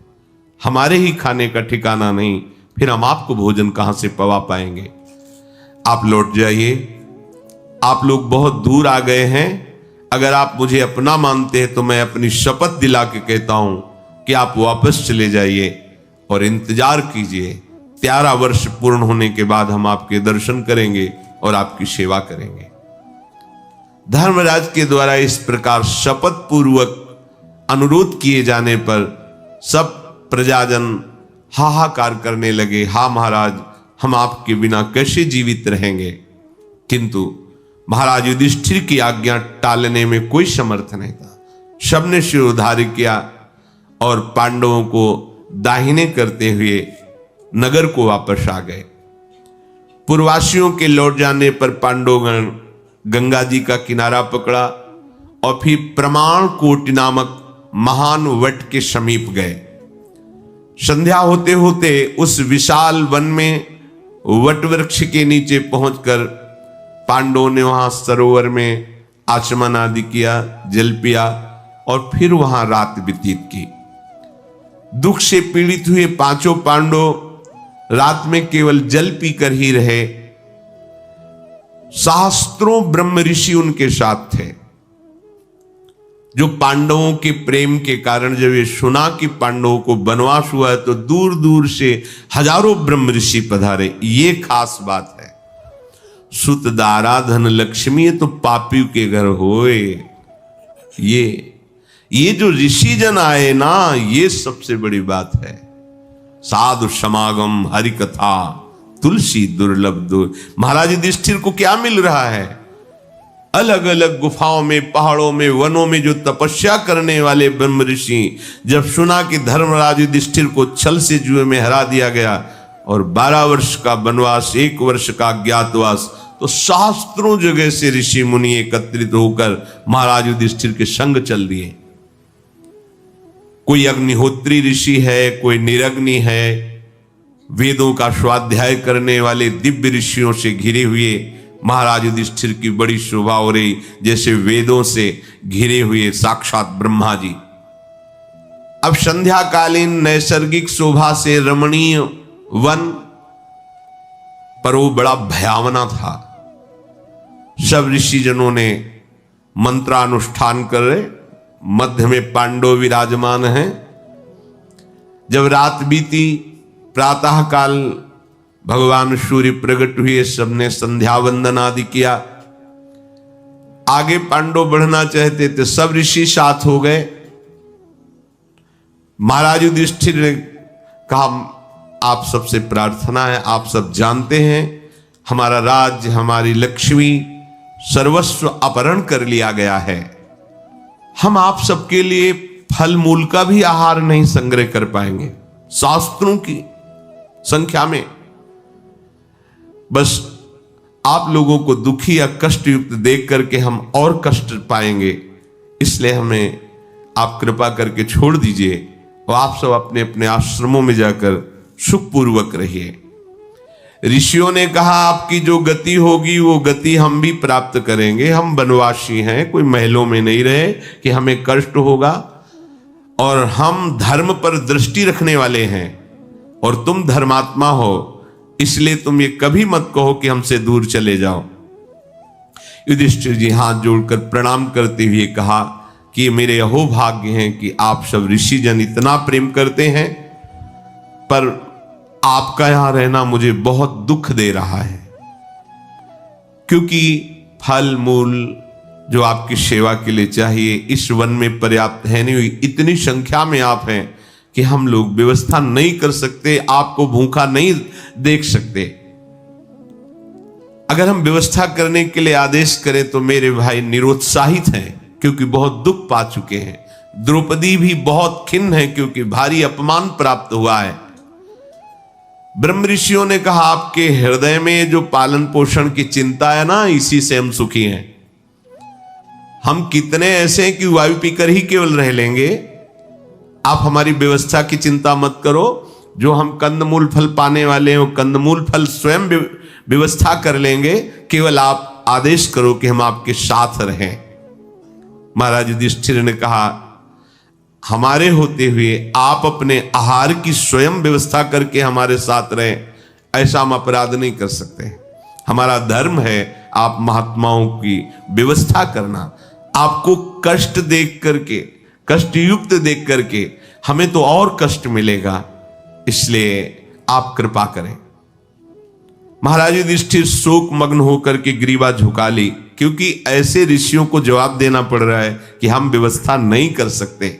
हमारे ही खाने का ठिकाना नहीं, फिर हम आपको भोजन कहां से पवा पाएंगे। आप लौट जाइए, आप लोग बहुत दूर आ गए हैं। अगर आप मुझे अपना मानते हैं तो मैं अपनी शपथ दिला के कहता हूं कि आप वापस चले जाइए और इंतजार कीजिए। 13 वर्ष पूर्ण होने के बाद हम आपके दर्शन करेंगे और आपकी सेवा करेंगे। धर्मराज के द्वारा इस प्रकार शपथ पूर्वक अनुरोध किए जाने पर सब प्रजाजन हाहाकार करने लगे, हा महाराज, हम आपके बिना कैसे जीवित रहेंगे। किंतु महाराज युधिष्ठिर की आज्ञा टालने में कोई समर्थ नहीं था। सबने सिर उधार किया और पांडवों को दाहिने करते हुए नगर को वापस आ गए। पूर्ववासियों के लौट जाने पर पांडवगण गंगा जी का किनारा पकड़ा और फिर प्रमाण कोटि नामक महान वट के समीप गए। संध्या होते होते उस विशाल वन में वट वृक्ष के नीचे पहुंचकर पांडवों ने वहां सरोवर में आचमन आदि किया, जल पिया और फिर वहां रात व्यतीत की। दुख से पीड़ित हुए पांचों पांडव रात में केवल जल पीकर ही रहे। सहस्त्रों ब्रह्म ऋषि उनके साथ थे, जो पांडवों के प्रेम के कारण जब ये सुना कि पांडवों को वनवास हुआ है तो दूर दूर से हजारों ब्रह्म ऋषि पधारे। ये खास बात है। सुत दारा धन लक्ष्मी तो पापियों के घर होए। ये जो ऋषि जन आए ना, ये सबसे बड़ी बात है। साधु समागम, हरि कथा, तुलसी दुर्लभ दूर। महाराज युधिष्ठिर को क्या मिल रहा है? अलग अलग गुफाओं में, पहाड़ों में, वनों में जो तपस्या करने वाले ब्रह्म ऋषि जब सुना कि धर्मराज युधिष्ठिर को छल से जुए में हरा दिया गया और 12 वर्ष का वनवास, 1 वर्ष का अज्ञातवास, तो शास्त्रों जगह से ऋषि मुनि एकत्रित होकर महाराज युधिष्ठिर के संग चल दिए। कोई अग्निहोत्री ऋषि है, कोई निरग्नि है, वेदों का स्वाध्याय करने वाले दिव्य ऋषियों से घिरे हुए महाराज युधिष्ठिर की बड़ी शोभा हो रही, जैसे वेदों से घिरे हुए साक्षात ब्रह्मा जी। अब संध्याकालीन नैसर्गिक शोभा से रमणीय वन, पर वो बड़ा भयावना था। सब ऋषिजनों ने मंत्रानुष्ठान कर रहे, मध्य में पांडव विराजमान हैं। जब रात बीती, प्रातः काल भगवान सूर्य प्रकट हुए, सबने संध्या वंदन आदि किया। आगे पांडव बढ़ना चाहते थे, सब ऋषि साथ हो गए। महाराज युधिष्ठिर ने कहा, आप सबसे प्रार्थना है, आप सब जानते हैं हमारा राज्य, हमारी लक्ष्मी, सर्वस्व अपहरण कर लिया गया है। हम आप सबके लिए फल मूल का भी आहार नहीं संग्रह कर पाएंगे, शास्त्रों की संख्या में। बस आप लोगों को दुखी या कष्ट युक्त देख करके हम और कष्ट पाएंगे, इसलिए हमें आप कृपा करके छोड़ दीजिए और आप सब अपने अपने आश्रमों में जाकर सुखपूर्वक रहिए। ऋषियों ने कहा, आपकी जो गति होगी वो गति हम भी प्राप्त करेंगे। हम वनवासी हैं, कोई महलों में नहीं रहे कि हमें कष्ट होगा, और हम धर्म पर दृष्टि रखने वाले हैं और तुम धर्मात्मा हो, इसलिए तुम ये कभी मत कहो कि हमसे दूर चले जाओ। युधिष्ठिर जी हाथ जोड़कर प्रणाम करते हुए कहा कि मेरे अहोभाग्य हैं कि आप सब ऋषिजन इतना प्रेम करते हैं, पर आपका यहां रहना मुझे बहुत दुख दे रहा है, क्योंकि फल मूल जो आपकी सेवा के लिए चाहिए इस वन में पर्याप्त है नहीं। इतनी संख्या में आप हैं कि हम लोग व्यवस्था नहीं कर सकते, आपको भूखा नहीं देख सकते। अगर हम व्यवस्था करने के लिए आदेश करें तो मेरे भाई निरुत्साहित हैं, क्योंकि बहुत दुख पा चुके हैं। द्रौपदी भी बहुत खिन्न है, क्योंकि भारी अपमान प्राप्त हुआ है। ब्रह्म ऋषियों ने कहा, आपके हृदय में जो पालन पोषण की चिंता है ना, इसी से हम सुखी हैं। हम कितने ऐसे हैं कि वायु पीकर ही केवल रह लेंगे। आप हमारी व्यवस्था की चिंता मत करो। जो हम कंदमूल फल पाने वाले हैं वो कंदमूल फल स्वयं व्यवस्था कर लेंगे, केवल आप आदेश करो कि हम आपके साथ रहें। महाराज युधिष्ठिर ने कहा, हमारे होते हुए आप अपने आहार की स्वयं व्यवस्था करके हमारे साथ रहें, ऐसा हम अपराध नहीं कर सकते। हमारा धर्म है आप महात्माओं की व्यवस्था करना। आपको कष्ट देख करके, कष्ट युक्त देख करके हमें तो और कष्ट मिलेगा, इसलिए आप कृपा करें। महाराज युधिष्ठिर शोक मग्न होकर के ग्रीवा झुका ली, क्योंकि ऐसे ऋषियों को जवाब देना पड़ रहा है कि हम व्यवस्था नहीं कर सकते।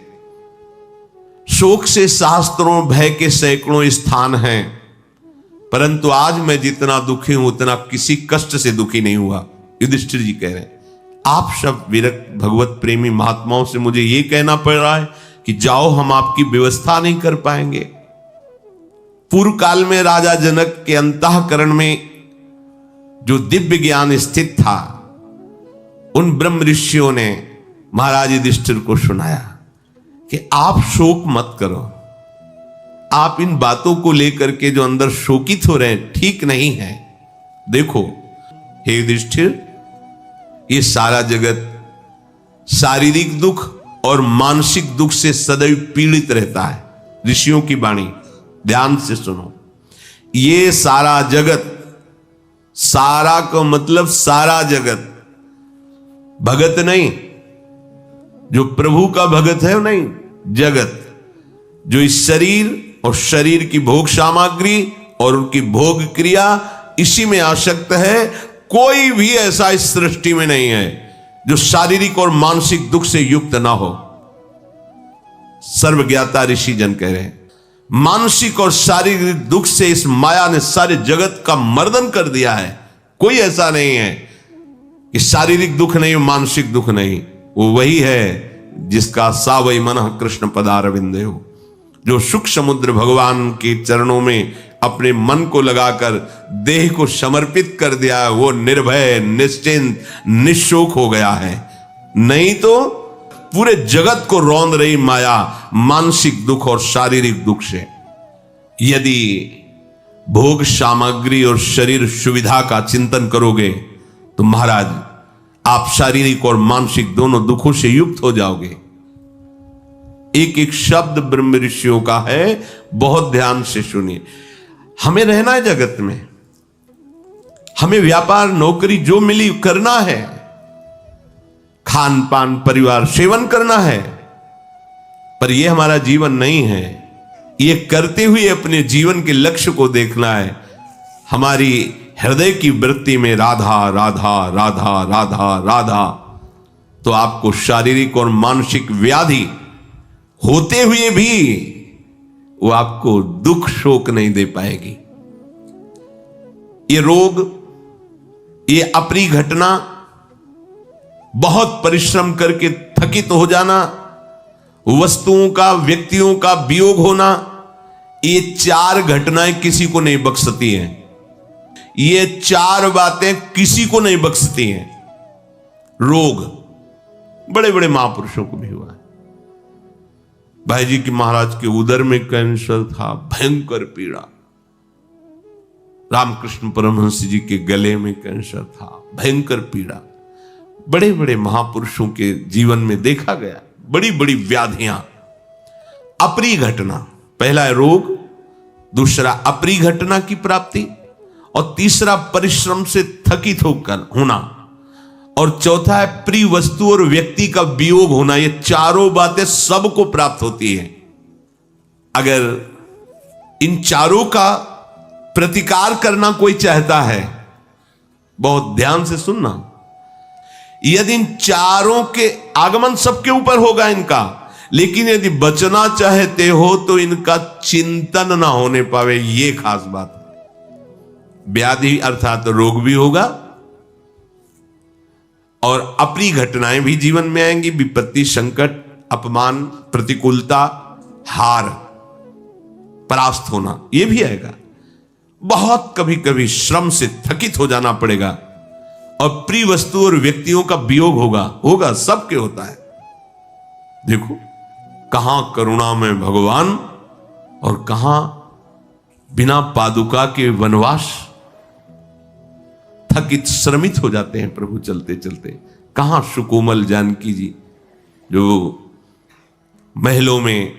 शोक से शास्त्रों भय के सैकड़ों स्थान हैं, परंतु आज मैं जितना दुखी हूं उतना किसी कष्ट से दुखी नहीं हुआ। युधिष्ठिर जी कह रहे हैं, आप सब विरक्त भगवत प्रेमी महात्माओं से मुझे यह कहना पड़ रहा है कि जाओ, हम आपकी व्यवस्था नहीं कर पाएंगे। पूर्व काल में राजा जनक के अंतःकरण में जो दिव्य ज्ञान स्थित था, उन ब्रह्म ऋषियों ने महाराज युधिष्ठिर को सुनाया कि आप शोक मत करो, आप इन बातों को लेकर के जो अंदर शोकित हो रहे हैं ठीक नहीं है। देखो हे युधिष्ठिर, ये सारा जगत शारीरिक दुख और मानसिक दुख से सदैव पीड़ित रहता है। ऋषियों की वाणी ध्यान से सुनो। ये सारा जगत, सारा का मतलब सारा जगत, भगत नहीं, जो प्रभु का भगत है नहीं, जगत जो इस शरीर और शरीर की भोग सामग्री और उनकी भोग क्रिया इसी में आसक्त है। कोई भी ऐसा इस सृष्टि में नहीं है जो शारीरिक और मानसिक दुख से युक्त ना हो। सर्वज्ञाता ऋषि जन कह रहे हैं, मानसिक और शारीरिक दुख से इस माया ने सारे जगत का मर्दन कर दिया है। कोई ऐसा नहीं है कि शारीरिक दुख नहीं, मानसिक दुख नहीं। वो वही है जिसका सावई मनः कृष्ण पदारविंदे हो, जो सुख समुद्र भगवान के चरणों में अपने मन को लगाकर देह को समर्पित कर दिया है, वो निर्भय, निश्चिंत, निशोक हो गया है। नहीं तो पूरे जगत को रौंद रही माया मानसिक दुख और शारीरिक दुख से। यदि भोग सामग्री और शरीर सुविधा का चिंतन करोगे तो महाराज आप शारीरिक और मानसिक दोनों दुखों से युक्त हो जाओगे। एक एक शब्द ब्रह्म ऋषियों का है, बहुत ध्यान से सुनिए। हमें रहना है जगत में, हमें व्यापार नौकरी जो मिली करना है, खान पान परिवार सेवन करना है, पर यह हमारा जीवन नहीं है। ये करते हुए अपने जीवन के लक्ष्य को देखना है। हमारी हृदय की वृत्ति में राधा राधा राधा राधा राधा, तो आपको शारीरिक और मानसिक व्याधि होते हुए भी वो आपको दुख शोक नहीं दे पाएगी। ये रोग, ये अप्रिय घटना, बहुत परिश्रम करके थकित हो जाना, वस्तुओं का व्यक्तियों का वियोग होना, ये चार घटनाएं किसी को नहीं बख्शती हैं। ये चार बातें किसी को नहीं बख्शती हैं। रोग बड़े बड़े महापुरुषों को भी हुआ है। भाई जी की महाराज के उदर में कैंसर था, भयंकर पीड़ा। रामकृष्ण परमहंस जी के गले में कैंसर था, भयंकर पीड़ा। बड़े बड़े महापुरुषों के जीवन में देखा गया बड़ी बड़ी व्याधियां। अप्रिय घटना, पहला है रोग, दूसरा अप्रिय घटना की प्राप्ति, और तीसरा परिश्रम से थकित होकर होना, और चौथा है प्रिय वस्तु और व्यक्ति का वियोग होना। ये चारों बातें सबको प्राप्त होती है। अगर इन चारों का प्रतिकार करना कोई चाहता है, बहुत ध्यान से सुनना, यदि इन चारों के आगमन सबके ऊपर होगा इनका, लेकिन यदि बचना चाहते हो तो इनका चिंतन ना होने पावे, ये खास बात है। व्याधि अर्थात रोग भी होगा और अप्रिय घटनाएं भी जीवन में आएंगी। विपत्ति, संकट, अपमान, प्रतिकूलता, हार, परास्त होना, यह भी आएगा। बहुत कभी कभी श्रम से थकित हो जाना पड़ेगा, और प्रिय वस्तु और व्यक्तियों का वियोग होगा, सबके होता है। देखो कहां करुणा में भगवान और कहां बिना पादुका के वनवास। थकित श्रमित हो जाते हैं प्रभु चलते चलते। कहां सुकोमल जानकी जी जो महलों में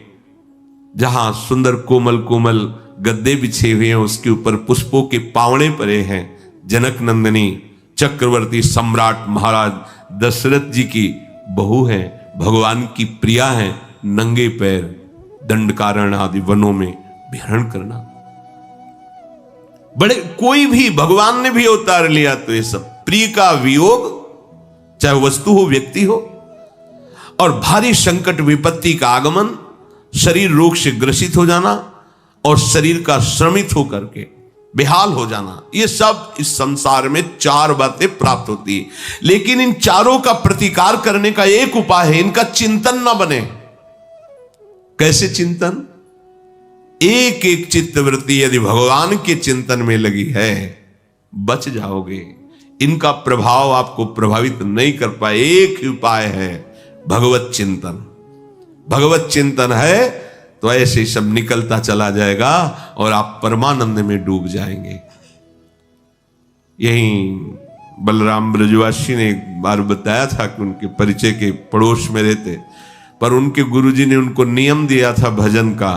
जहां सुंदर कोमल कोमल गद्दे बिछे हुए हैं, उसके ऊपर पुष्पों के पावड़े पड़े हैं, जनक नंदिनी चक्रवर्ती सम्राट महाराज दशरथ जी की बहू है, भगवान की प्रिया है, नंगे पैर दंडकारण्य आदि वनों में विहरण करना। बड़े कोई भी भगवान ने भी अवतार लिया तो ये सब प्रिय का वियोग, चाहे वस्तु हो व्यक्ति हो, और भारी संकट विपत्ति का आगमन, शरीर रोग से ग्रसित हो जाना और शरीर का श्रमित होकर के बेहाल हो जाना, ये सब इस संसार में चार बातें प्राप्त होती है। लेकिन इन चारों का प्रतिकार करने का एक उपाय है, इनका चिंतन ना बने। कैसे चिंतन? एक एक चित्तवृत्ति यदि भगवान के चिंतन में लगी है, बच जाओगे। इनका प्रभाव आपको प्रभावित नहीं कर पाए। एक ही उपाय है, भगवत चिंतन। भगवत चिंतन है तो ऐसे ही सब निकलता चला जाएगा और आप परमानंद में डूब जाएंगे। यही बलराम ब्रजवासी ने एक बार बताया था कि उनके परिचय के पड़ोस में रहते, पर उनके गुरुजी ने उनको नियम दिया था भजन का,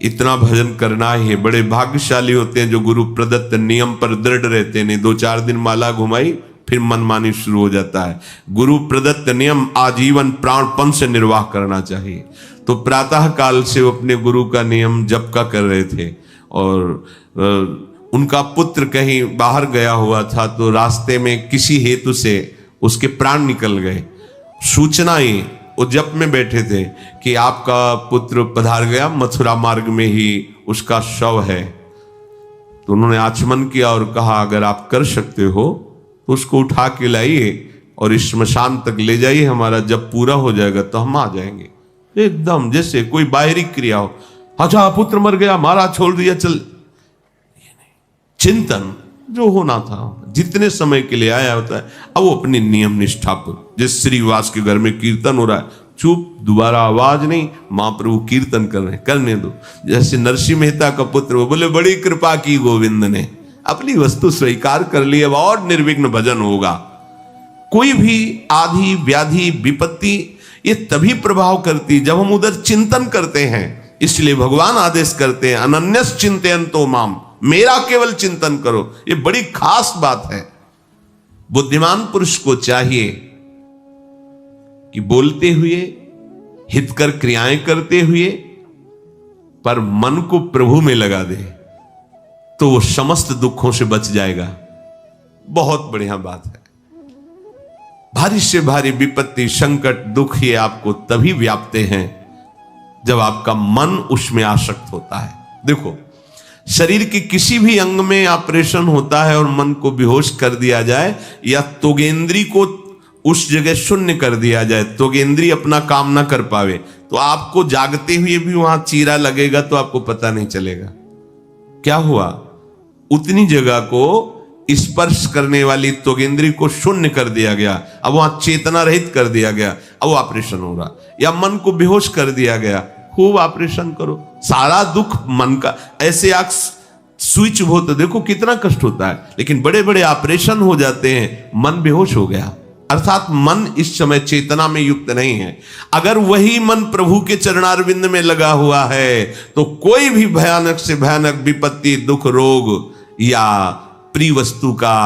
इतना भजन करना ही है। बड़े भाग्यशाली होते हैं जो गुरु प्रदत्त नियम पर दृढ़ रहते हैं। नहीं 2-4 दिन माला घुमाई फिर मनमानी शुरू हो जाता है। गुरु प्रदत्त नियम आजीवन प्राणपण से निर्वाह करना चाहिए। तो प्रातः काल से वो अपने गुरु का नियम जप का कर रहे थे और उनका पुत्र कहीं बाहर गया हुआ था, तो रास्ते में किसी हेतु से उसके प्राण निकल गए। सूचना ही वो जप में बैठे थे कि आपका पुत्र पधार गया, मथुरा मार्ग में ही उसका शव है। तो उन्होंने आचमन किया और कहा अगर आप कर सकते हो तो उसको उठा के लाइए और इस श्मशान तक ले जाइए, हमारा जब पूरा हो जाएगा तो हम आ जाएंगे। एकदम जैसे कोई बाहरी क्रिया हो, अच्छा पुत्र मर गया, महाराज छोड़ दिया, चल। चिंतन जो होना था जितने समय के लिए आया होता है, अब वो अपनी नियम निष्ठा पर, जिस श्रीवास के घर में कीर्तन हो रहा है, चुप, दोबारा आवाज नहीं, महाप्रभु कीर्तन कर रहे हैं, करने दो। जैसे नरसिंह मेहता का पुत्र, वो बोले बड़ी कृपा की गोविंद ने, अपनी वस्तु स्वीकार कर ली, अब और निर्विघ्न भजन होगा। कोई भी आधि व्याधि विपत्ति ये तभी प्रभाव करती जब हम उधर चिंतन करते हैं। इसलिए भगवान आदेश करते हैं अनन्यस चिंतयन्तो माम, मेरा केवल चिंतन करो। ये बड़ी खास बात है। बुद्धिमान पुरुष को चाहिए कि बोलते हुए, हितकर क्रियाएं करते हुए, पर मन को प्रभु में लगा दे तो वो समस्त दुखों से बच जाएगा। बहुत बढ़िया बात है। भारी से भारी विपत्ति, संकट, दुख ये आपको तभी व्यापते हैं जब आपका मन उसमें आसक्त होता है। देखो, शरीर के किसी भी अंग में ऑपरेशन होता है और मन को बेहोश कर दिया जाए या त्वगेंद्री को उस जगह शून्य कर दिया जाए, त्वगेंद्री अपना काम ना कर पावे, तो आपको जागते हुए भी वहां चीरा लगेगा तो आपको पता नहीं चलेगा क्या हुआ। उतनी जगह को स्पर्श करने वाली त्वगेंद्री को शून्य कर दिया गया, अब वहां चेतना रहित कर दिया गया, अब ऑपरेशन हो रहा। या मन को बेहोश कर दिया गया, खूब ऑपरेशन करो, सारा दुख मन का। ऐसे आंख स्विच हो तो देखो कितना कष्ट होता है, लेकिन बड़े बड़े ऑपरेशन हो जाते हैं, मन बेहोश हो गया, अर्थात मन इस समय चेतना में युक्त नहीं है। अगर वही मन प्रभु के चरणारविंद में लगा हुआ है तो कोई भी भयानक से भयानक विपत्ति, दुख, रोग या प्रिय वस्तु का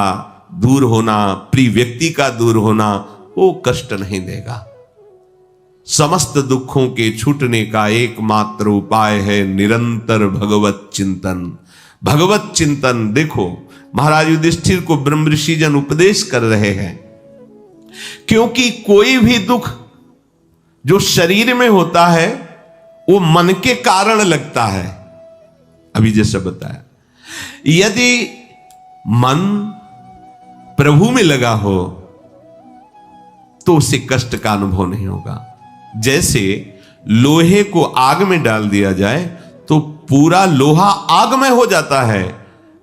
दूर होना, प्रिय व्यक्ति का दूर होना, वो कष्ट नहीं देगा। समस्त दुखों के छूटने का एकमात्र उपाय है निरंतर भगवत चिंतन। भगवत चिंतन देखो, महाराज युधिष्ठिर को ब्रह्म ऋषि जन उपदेश कर रहे हैं, क्योंकि कोई भी दुख जो शरीर में होता है वो मन के कारण लगता है। अभी जैसा बताया, यदि मन प्रभु में लगा हो तो उसे कष्ट का अनुभव नहीं होगा। जैसे लोहे को आग में डाल दिया जाए तो पूरा लोहा आग में हो जाता है,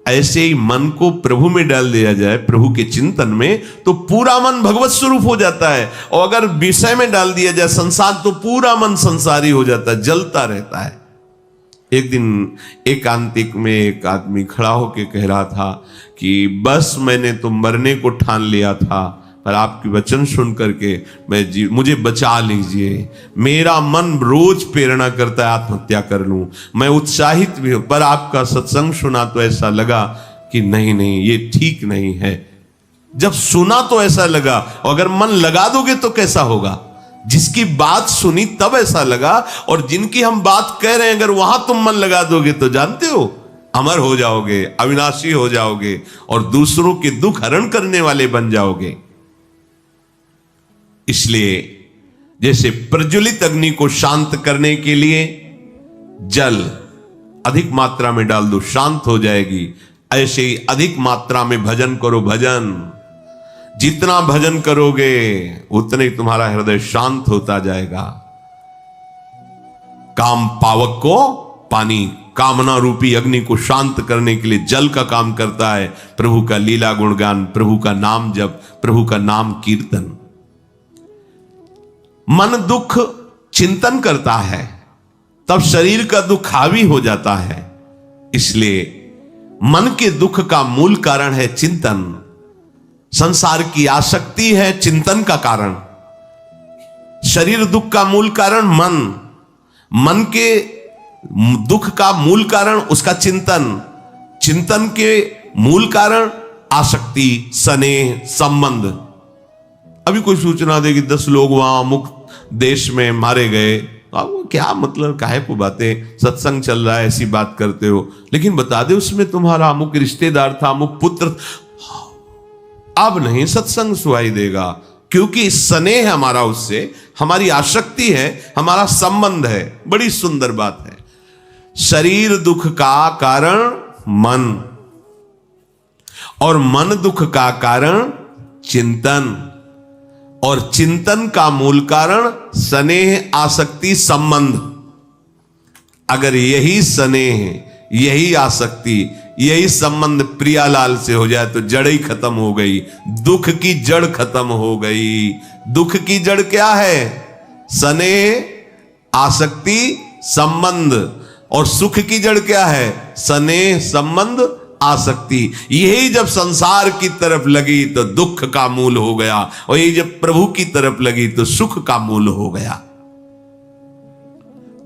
ऐसे ही मन को प्रभु में डाल दिया जाए, प्रभु के चिंतन में, तो पूरा मन भगवत स्वरूप हो जाता है। और अगर विषय में डाल दिया जाए संसार, तो पूरा मन संसारी हो जाता है, जलता रहता है। एक दिन एकांतिक में एक आदमी खड़ा होकर कह रहा था कि बस मैंने तो मरने को ठान लिया था, पर आपके वचन सुन करके मुझे बचा लीजिए। मेरा मन रोज प्रेरणा करता है आत्महत्या कर लूं, मैं उत्साहित भी हूं, पर आपका सत्संग सुना तो ऐसा लगा कि नहीं नहीं ये ठीक नहीं है। जब सुना तो ऐसा लगा, और अगर मन लगा दोगे तो कैसा होगा? जिसकी बात सुनी तब ऐसा लगा, और जिनकी हम बात कह रहे हैं अगर वहां तुम मन लगा दोगे तो जानते हो अमर हो जाओगे, अविनाशी हो जाओगे और दूसरों के दुख हरण करने वाले बन जाओगे। इसलिए जैसे प्रज्वलित अग्नि को शांत करने के लिए जल अधिक मात्रा में डाल दो, शांत हो जाएगी, ऐसे ही अधिक मात्रा में भजन करो। भजन जितना भजन करोगे उतने ही तुम्हारा हृदय शांत होता जाएगा। काम पावक को पानी, कामना रूपी अग्नि को शांत करने के लिए जल का काम करता है। प्रभु का लीला गुणगान, प्रभु का नाम जप, प्रभु का नाम कीर्तन। मन दुख चिंतन करता है तब शरीर का दुख हावी हो जाता है। इसलिए मन के दुख का मूल कारण है चिंतन। संसार की आसक्ति है चिंतन का कारण। शरीर दुख का मूल कारण मन, मन के दुख का मूल कारण उसका चिंतन, चिंतन के मूल कारण आसक्ति, स्नेह, संबंध। अभी कोई सूचना दे कि 10 लोग वहां अमुक देश में मारे गए, अब क्या मतलब, काहे को बातें, सत्संग चल रहा है ऐसी बात करते हो, लेकिन बता दे उसमें तुम्हारा अमुक रिश्तेदार था, अमुक पुत्र। अब नहीं सत्संग सुनाई देगा, क्योंकि स्नेह हमारा उससे, हमारी आसक्ति है, हमारा संबंध है। बड़ी सुंदर बात है। शरीर दुख का कारण मन, और मन दुख का कारण चिंतन, और चिंतन का मूल कारण स्नेह, आसक्ति, संबंध। अगर यही स्नेह, यही आसक्ति, यही संबंध प्रियालाल से हो जाए तो जड़ ही खत्म हो गई, दुख की जड़ खत्म हो गई। दुख की जड़ क्या है? स्नेह, आसक्ति, संबंध। और सुख की जड़ क्या है? स्नेह, संबंध, आसक्ति। यही जब संसार की तरफ लगी तो दुख का मूल हो गया, और यही जब प्रभु की तरफ लगी तो सुख का मूल हो गया।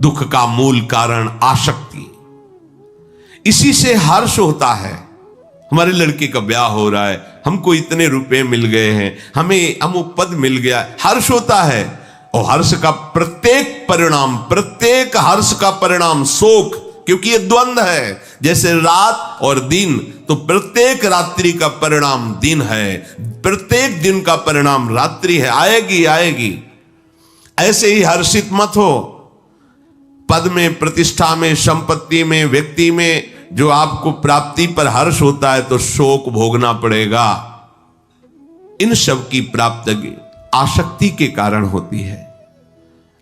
दुख का मूल कारण आसक्ति। इसी से हर्ष होता है। हमारे लड़के का ब्याह हो रहा है, हमको इतने रुपए मिल गए हैं, हमें अमुक पद मिल गया, हर्ष होता है। और हर्ष का प्रत्येक परिणाम, प्रत्येक हर्ष का परिणाम शोक, क्योंकि ये द्वंद्व है। जैसे रात और दिन, तो प्रत्येक रात्रि का परिणाम दिन है, प्रत्येक दिन का परिणाम रात्रि है, आएगी आएगी। ऐसे ही हर्षित मत हो। पद में, प्रतिष्ठा में, संपत्ति में, व्यक्ति में जो आपको प्राप्ति पर हर्ष होता है तो शोक भोगना पड़ेगा। इन सब की प्राप्ति आसक्ति के कारण होती है।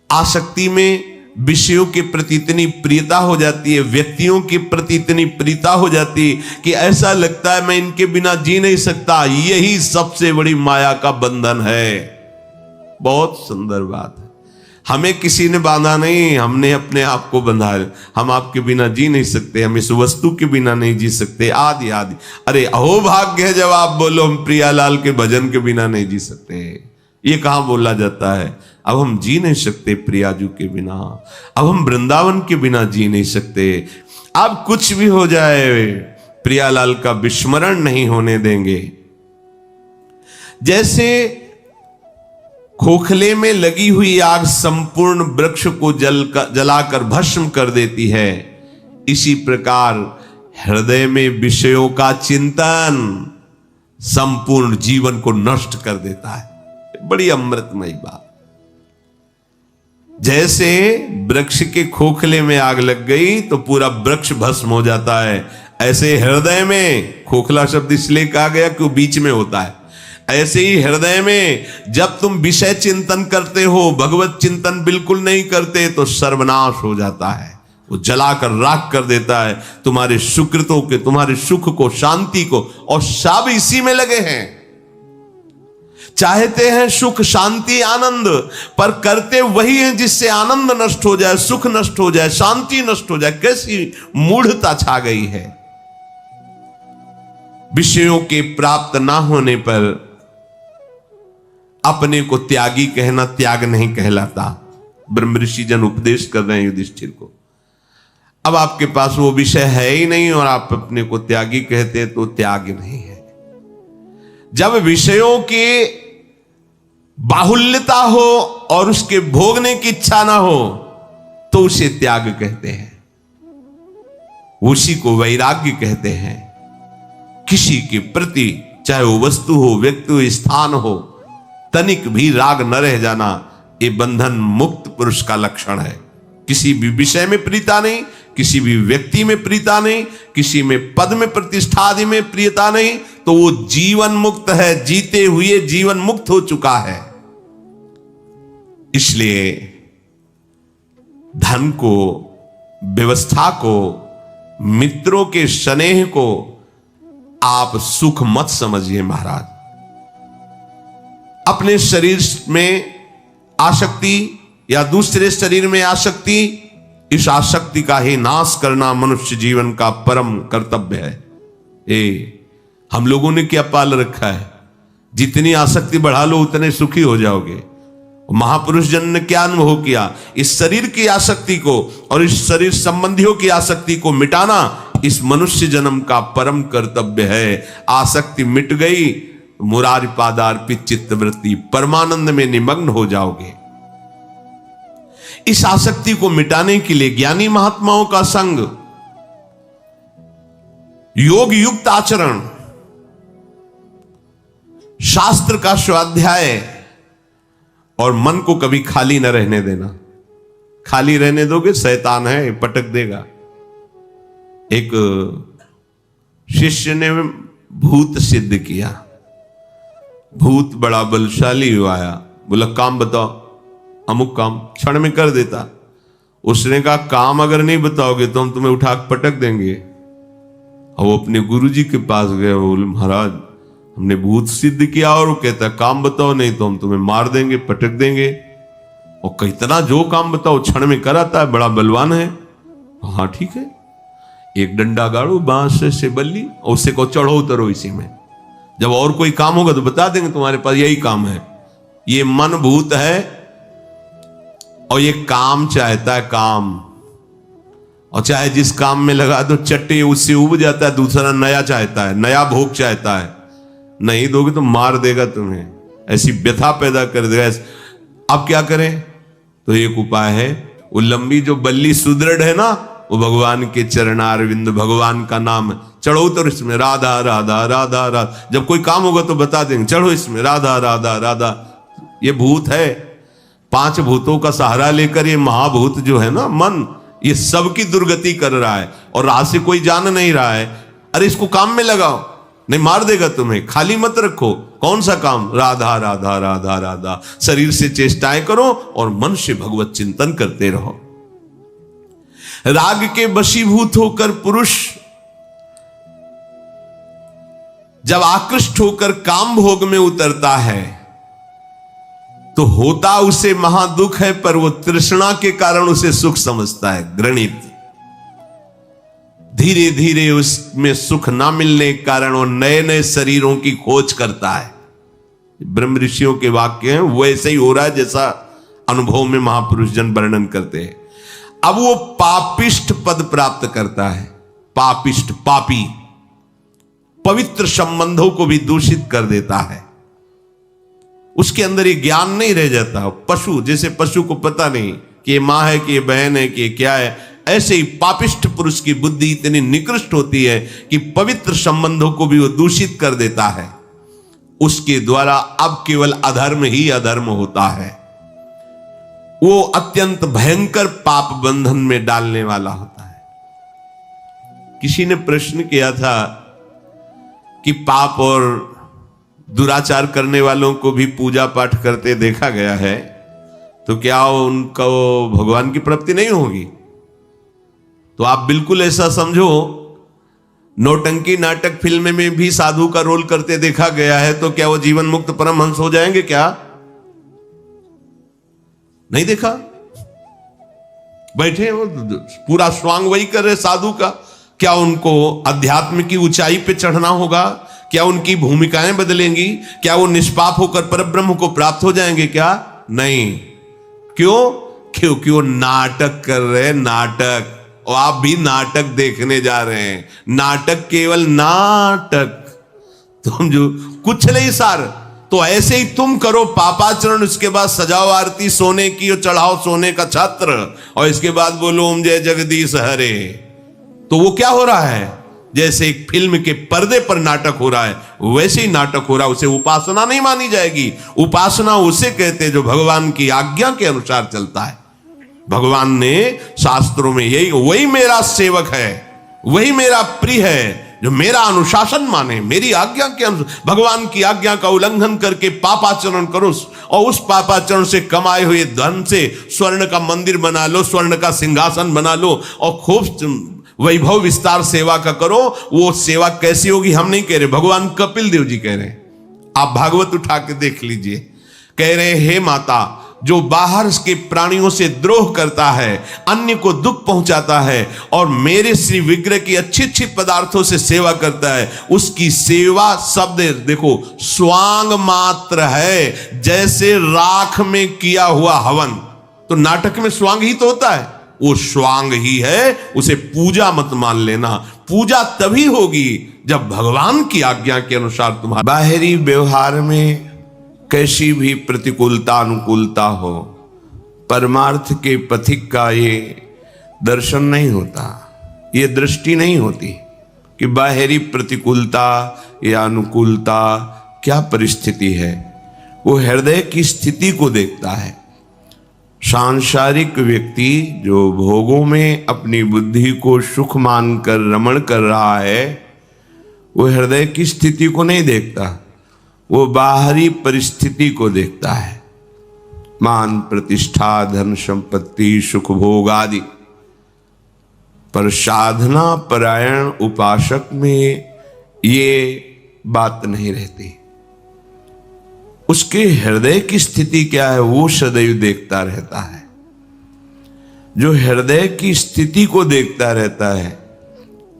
आसक्ति में विषयों के प्रति इतनी प्रियता हो जाती है, व्यक्तियों के प्रति इतनी प्रियता हो जाती है कि ऐसा लगता है मैं इनके बिना जी नहीं सकता। यही सबसे बड़ी माया का बंधन है। बहुत सुंदर बात है। हमें किसी ने बांधा नहीं, हमने अपने आप को बंधा है। हम आपके बिना जी नहीं सकते, हम इस वस्तु के बिना नहीं जी सकते, आदि आदि। अरे अहो भाग्य है जब आप बोलो हम प्रियालाल के भजन के बिना नहीं जी सकते। ये कहां बोला जाता है? अब हम जी नहीं सकते प्रियाजू के बिना, अब हम वृंदावन के बिना जी नहीं सकते। अब कुछ भी हो जाए प्रियालाल का विस्मरण नहीं होने देंगे। जैसे खोखले में लगी हुई आग संपूर्ण वृक्ष को जलाकर भस्म कर देती है, इसी प्रकार हृदय में विषयों का चिंतन संपूर्ण जीवन को नष्ट कर देता है। बड़ी अमृतमयी बात। जैसे वृक्ष के खोखले में आग लग गई तो पूरा वृक्ष भस्म हो जाता है, ऐसे हृदय में, खोखला शब्द इसलिए कहा गया कि वो बीच में होता है, ऐसे ही हृदय में जब तुम विषय चिंतन करते हो, भगवत चिंतन बिल्कुल नहीं करते तो सर्वनाश हो जाता है। वो जलाकर राख कर देता है तुम्हारे सुकृतों के, तुम्हारे सुख को, शांति को। और सब इसी में लगे हैं, चाहते हैं सुख, शांति, आनंद, पर करते वही है जिससे आनंद नष्ट हो जाए, सुख नष्ट हो जाए, शांति नष्ट हो जाए। कैसी मूढ़ता छा गई है। विषयों के प्राप्त ना होने पर अपने को त्यागी कहना त्याग नहीं कहलाता। ब्रह्म ऋषि जन उपदेश कर रहे हैं युधिष्ठिर को। अब आपके पास वो विषय है ही नहीं और आप अपने को त्यागी कहते हैं तो त्याग नहीं है। जब विषयों की बाहुल्यता हो और उसके भोगने की इच्छा ना हो तो उसे त्याग कहते हैं, उसी को वैराग्य कहते हैं। किसी के प्रति चाहे वो वस्तु हो, व्यक्ति हो, स्थान हो, तनिक भी राग न रह जाना, ये बंधन मुक्त पुरुष का लक्षण है। किसी भी विषय में प्रीता नहीं, किसी भी व्यक्ति में प्रीता नहीं, किसी में पद में प्रतिष्ठा आदि में प्रियता नहीं, तो वो जीवन मुक्त है, जीते हुए जीवन मुक्त हो चुका है। इसलिए धन को, व्यवस्था को, मित्रों के स्नेह को आप सुख मत समझिए महाराज। अपने शरीर में आसक्ति या दूसरे शरीर में आसक्ति, इस आसक्ति का ही नाश करना मनुष्य जीवन का परम कर्तव्य है। हम लोगों ने क्या पाल रखा है, जितनी आसक्ति बढ़ा लो उतने सुखी हो जाओगे। महापुरुष जन ने क्या अनुभव किया, इस शरीर की आसक्ति को और इस शरीर संबंधियों की आसक्ति को मिटाना इस मनुष्य जन्म का परम कर्तव्य है। आसक्ति मिट गई, मुरारी पादार्पित चित्तवृत्ति, परमानंद में निमग्न हो जाओगे। इस आसक्ति को मिटाने के लिए ज्ञानी महात्माओं का संग, योग युक्त आचरण, शास्त्र का स्वाध्याय और मन को कभी खाली न रहने देना। खाली रहने दोगे शैतान है, पटक देगा। एक शिष्य ने भूत सिद्ध किया, भूत बड़ा बलशाली हुआ आया, बोला काम बताओ, अमुक काम क्षण में कर देता। उसने कहा काम अगर नहीं बताओगे तो हम तुम्हें उठा पटक देंगे। और वो अपने गुरुजी के पास गए, बोले महाराज हमने भूत सिद्ध किया, और वो कहता है काम बताओ नहीं तो हम तुम्हें मार देंगे, पटक देंगे। और कितना जो काम बताओ क्षण में कराता है, बड़ा बलवान है। हाँ ठीक है, एक डंडा गाड़ो बांस से बल्ली और उससे को चढ़ो उतरो इसी में, जब और कोई काम होगा तो बता देंगे तुम्हारे पास यही काम है। ये मन भूत है और ये काम चाहता है, काम, और चाहे जिस काम में लगा दो चट्टे उससे उब जाता है, दूसरा नया चाहता है, नया भोग चाहता है। नहीं दोगे तो मार देगा तुम्हें, ऐसी व्यथा पैदा कर देगा। अब क्या करें, तो एक उपाय है, वो लंबी जो बल्ली सुदृढ़ है ना, वो भगवान के चरणारविंद, भगवान का नाम, चढ़ो तो इसमें राधा राधा राधा राधा। जब कोई काम होगा तो बता देंगे, चढ़ो इसमें राधा राधा राधा। ये भूत है, 5 भूतों का सहारा लेकर ये महाभूत जो है ना मन, ये सबकी दुर्गति कर रहा है और राह से कोई जान नहीं रहा है। अरे इसको काम में लगाओ, नहीं मार देगा तुम्हें। खाली मत रखो। कौन सा काम, राधा राधा राधा राधा। शरीर से चेष्टाएं करो और मन से भगवत चिंतन करते रहो। राग के वशीभूत होकर पुरुष जब आकृष्ट होकर काम भोग में उतरता है तो होता उसे महादुख है, पर वो तृष्णा के कारण उसे सुख समझता है, घृणित। धीरे धीरे उसमें सुख ना मिलने के कारण वो नए नए शरीरों की खोज करता है। ब्रह्म ऋषियों के वाक्य हैं, वैसे ही हो रहा है जैसा अनुभव में महापुरुष जन वर्णन करते हैं। अब वो पापिष्ठ पद प्राप्त करता है। पापिष्ठ, पापी, पवित्र संबंधों को भी दूषित कर देता है। उसके अंदर ये ज्ञान नहीं रह जाता। पशु, जैसे पशु को पता नहीं कि ये मां है कि ये बहन है कि ये क्या है, ऐसे ही पापिष्ठ पुरुष की बुद्धि इतनी निकृष्ट होती है कि पवित्र संबंधों को भी वो दूषित कर देता है। उसके द्वारा अब केवल अधर्म ही अधर्म होता है। वो अत्यंत भयंकर पाप बंधन में डालने वाला होता है। किसी ने प्रश्न किया था कि पाप और दुराचार करने वालों को भी पूजा पाठ करते देखा गया है, तो क्या उनको भगवान की प्राप्ति नहीं होगी? तो आप बिल्कुल ऐसा समझो, नौटंकी नाटक फिल्म में भी साधु का रोल करते देखा गया है, तो क्या वो जीवन मुक्त परमहंस हो जाएंगे? क्या नहीं देखा? बैठे हो पूरा स्वांग वही कर रहे साधु का, क्या उनको अध्यात्म की ऊंचाई पे चढ़ना होगा? क्या उनकी भूमिकाएं बदलेंगी? क्या वो निष्पाप होकर परब्रह्म को प्राप्त हो जाएंगे? क्या नहीं। क्यों? क्योंकि वो नाटक कर रहे हैं, नाटक। और आप भी नाटक देखने जा रहे हैं। नाटक, केवल नाटक। तुम जो कुछ नहीं सार, तो ऐसे ही तुम करो पापाचरण, उसके बाद सजाओ आरती सोने की और चढ़ाओ सोने का छत्र, और इसके बाद बोलो ओम जय जगदीश हरे। तो वो क्या हो रहा है? जैसे एक फिल्म के पर्दे पर नाटक हो रहा है, वैसे ही नाटक हो रहा है। उसे उपासना नहीं मानी जाएगी। उपासना उसे कहते हैं जो भगवान की आज्ञा के अनुसार चलता है। भगवान ने शास्त्रों में यही, वही मेरा सेवक है, वही मेरा प्रिय है, जो मेरा अनुशासन माने, मेरी आज्ञा के अनुसार। भगवान की आज्ञा का उल्लंघन करके पापाचरण करो, और उस पापाचरण से कमाए हुए धन से स्वर्ण का मंदिर बना लो, स्वर्ण का सिंहासन बना लो, और खूब वैभव विस्तार सेवा का करो। वो सेवा कैसी होगी हम नहीं कह रहे, भगवान कपिल देव जी कह रहे हैं। आप भागवत उठा के देख लीजिए। कह रहे हैं, हे माता, जो बाहर के प्राणियों से द्रोह करता है, अन्य को दुख पहुंचाता है, और मेरे श्री विग्रह की अच्छी अच्छी पदार्थों से सेवा करता है, उसकी सेवा शब्द देखो स्वांग मात्र है, जैसे राख में किया हुआ हवन। तो नाटक में स्वांग ही तो होता है, वो स्वांग ही है। उसे पूजा मत मान लेना। पूजा तभी होगी जब भगवान की आज्ञा के अनुसार तुम्हारा बाहरी व्यवहार में कैसी भी प्रतिकूलता अनुकूलता हो, परमार्थ के पथिक का ये दर्शन नहीं होता, ये दृष्टि नहीं होती कि बाहरी प्रतिकूलता या अनुकूलता क्या परिस्थिति है। वो हृदय की स्थिति को देखता है। सांसारिक व्यक्ति जो भोगों में अपनी बुद्धि को सुख मानकर रमण कर रहा है, वो हृदय की स्थिति को नहीं देखता, वो बाहरी परिस्थिति को देखता है। मान प्रतिष्ठा, धन संपत्ति, सुख भोग आदि। पर साधना परायण उपासक में ये बात नहीं रहती। उसके हृदय की स्थिति क्या है वो सदैव देखता रहता है। जो हृदय की स्थिति को देखता रहता है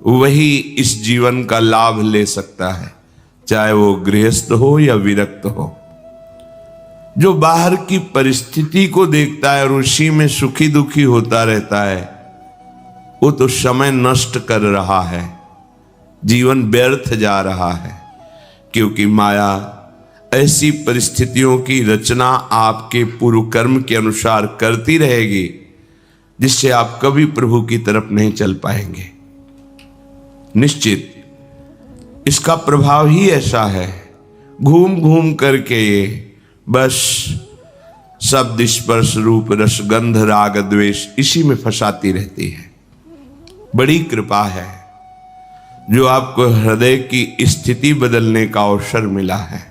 वही इस जीवन का लाभ ले सकता है, चाहे वो गृहस्थ हो या विरक्त हो। जो बाहर की परिस्थिति को देखता है और उसी में सुखी दुखी होता रहता है, वो तो समय नष्ट कर रहा है, जीवन व्यर्थ जा रहा है। क्योंकि माया ऐसी परिस्थितियों की रचना आपके पूर्व कर्म के अनुसार करती रहेगी, जिससे आप कभी प्रभु की तरफ नहीं चल पाएंगे। निश्चित इसका प्रभाव ही ऐसा है। घूम घूम करके ये बस शब्द स्पर्श रूप रस गंध राग द्वेष इसी में फंसाती रहती है। बड़ी कृपा है जो आपको हृदय की स्थिति बदलने का अवसर मिला है।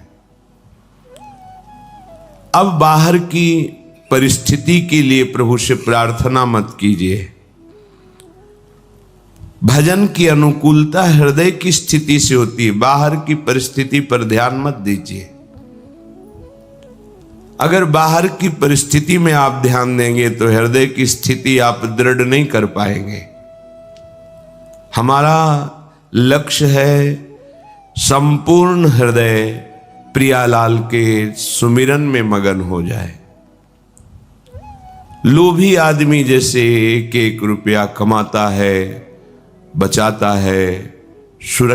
अब बाहर की परिस्थिति के लिए प्रभु से प्रार्थना मत कीजिए। भजन की अनुकूलता हृदय की स्थिति से होती है, बाहर की परिस्थिति पर ध्यान मत दीजिए। अगर बाहर की परिस्थिति में आप ध्यान देंगे तो हृदय की स्थिति आप दृढ़ नहीं कर पाएंगे। हमारा लक्ष्य है संपूर्ण हृदय प्रियालाल के सुमिरन में मगन हो जाए। लोभी आदमी जैसे एक एक रुपया कमाता है, बचाता है, सुरक्षा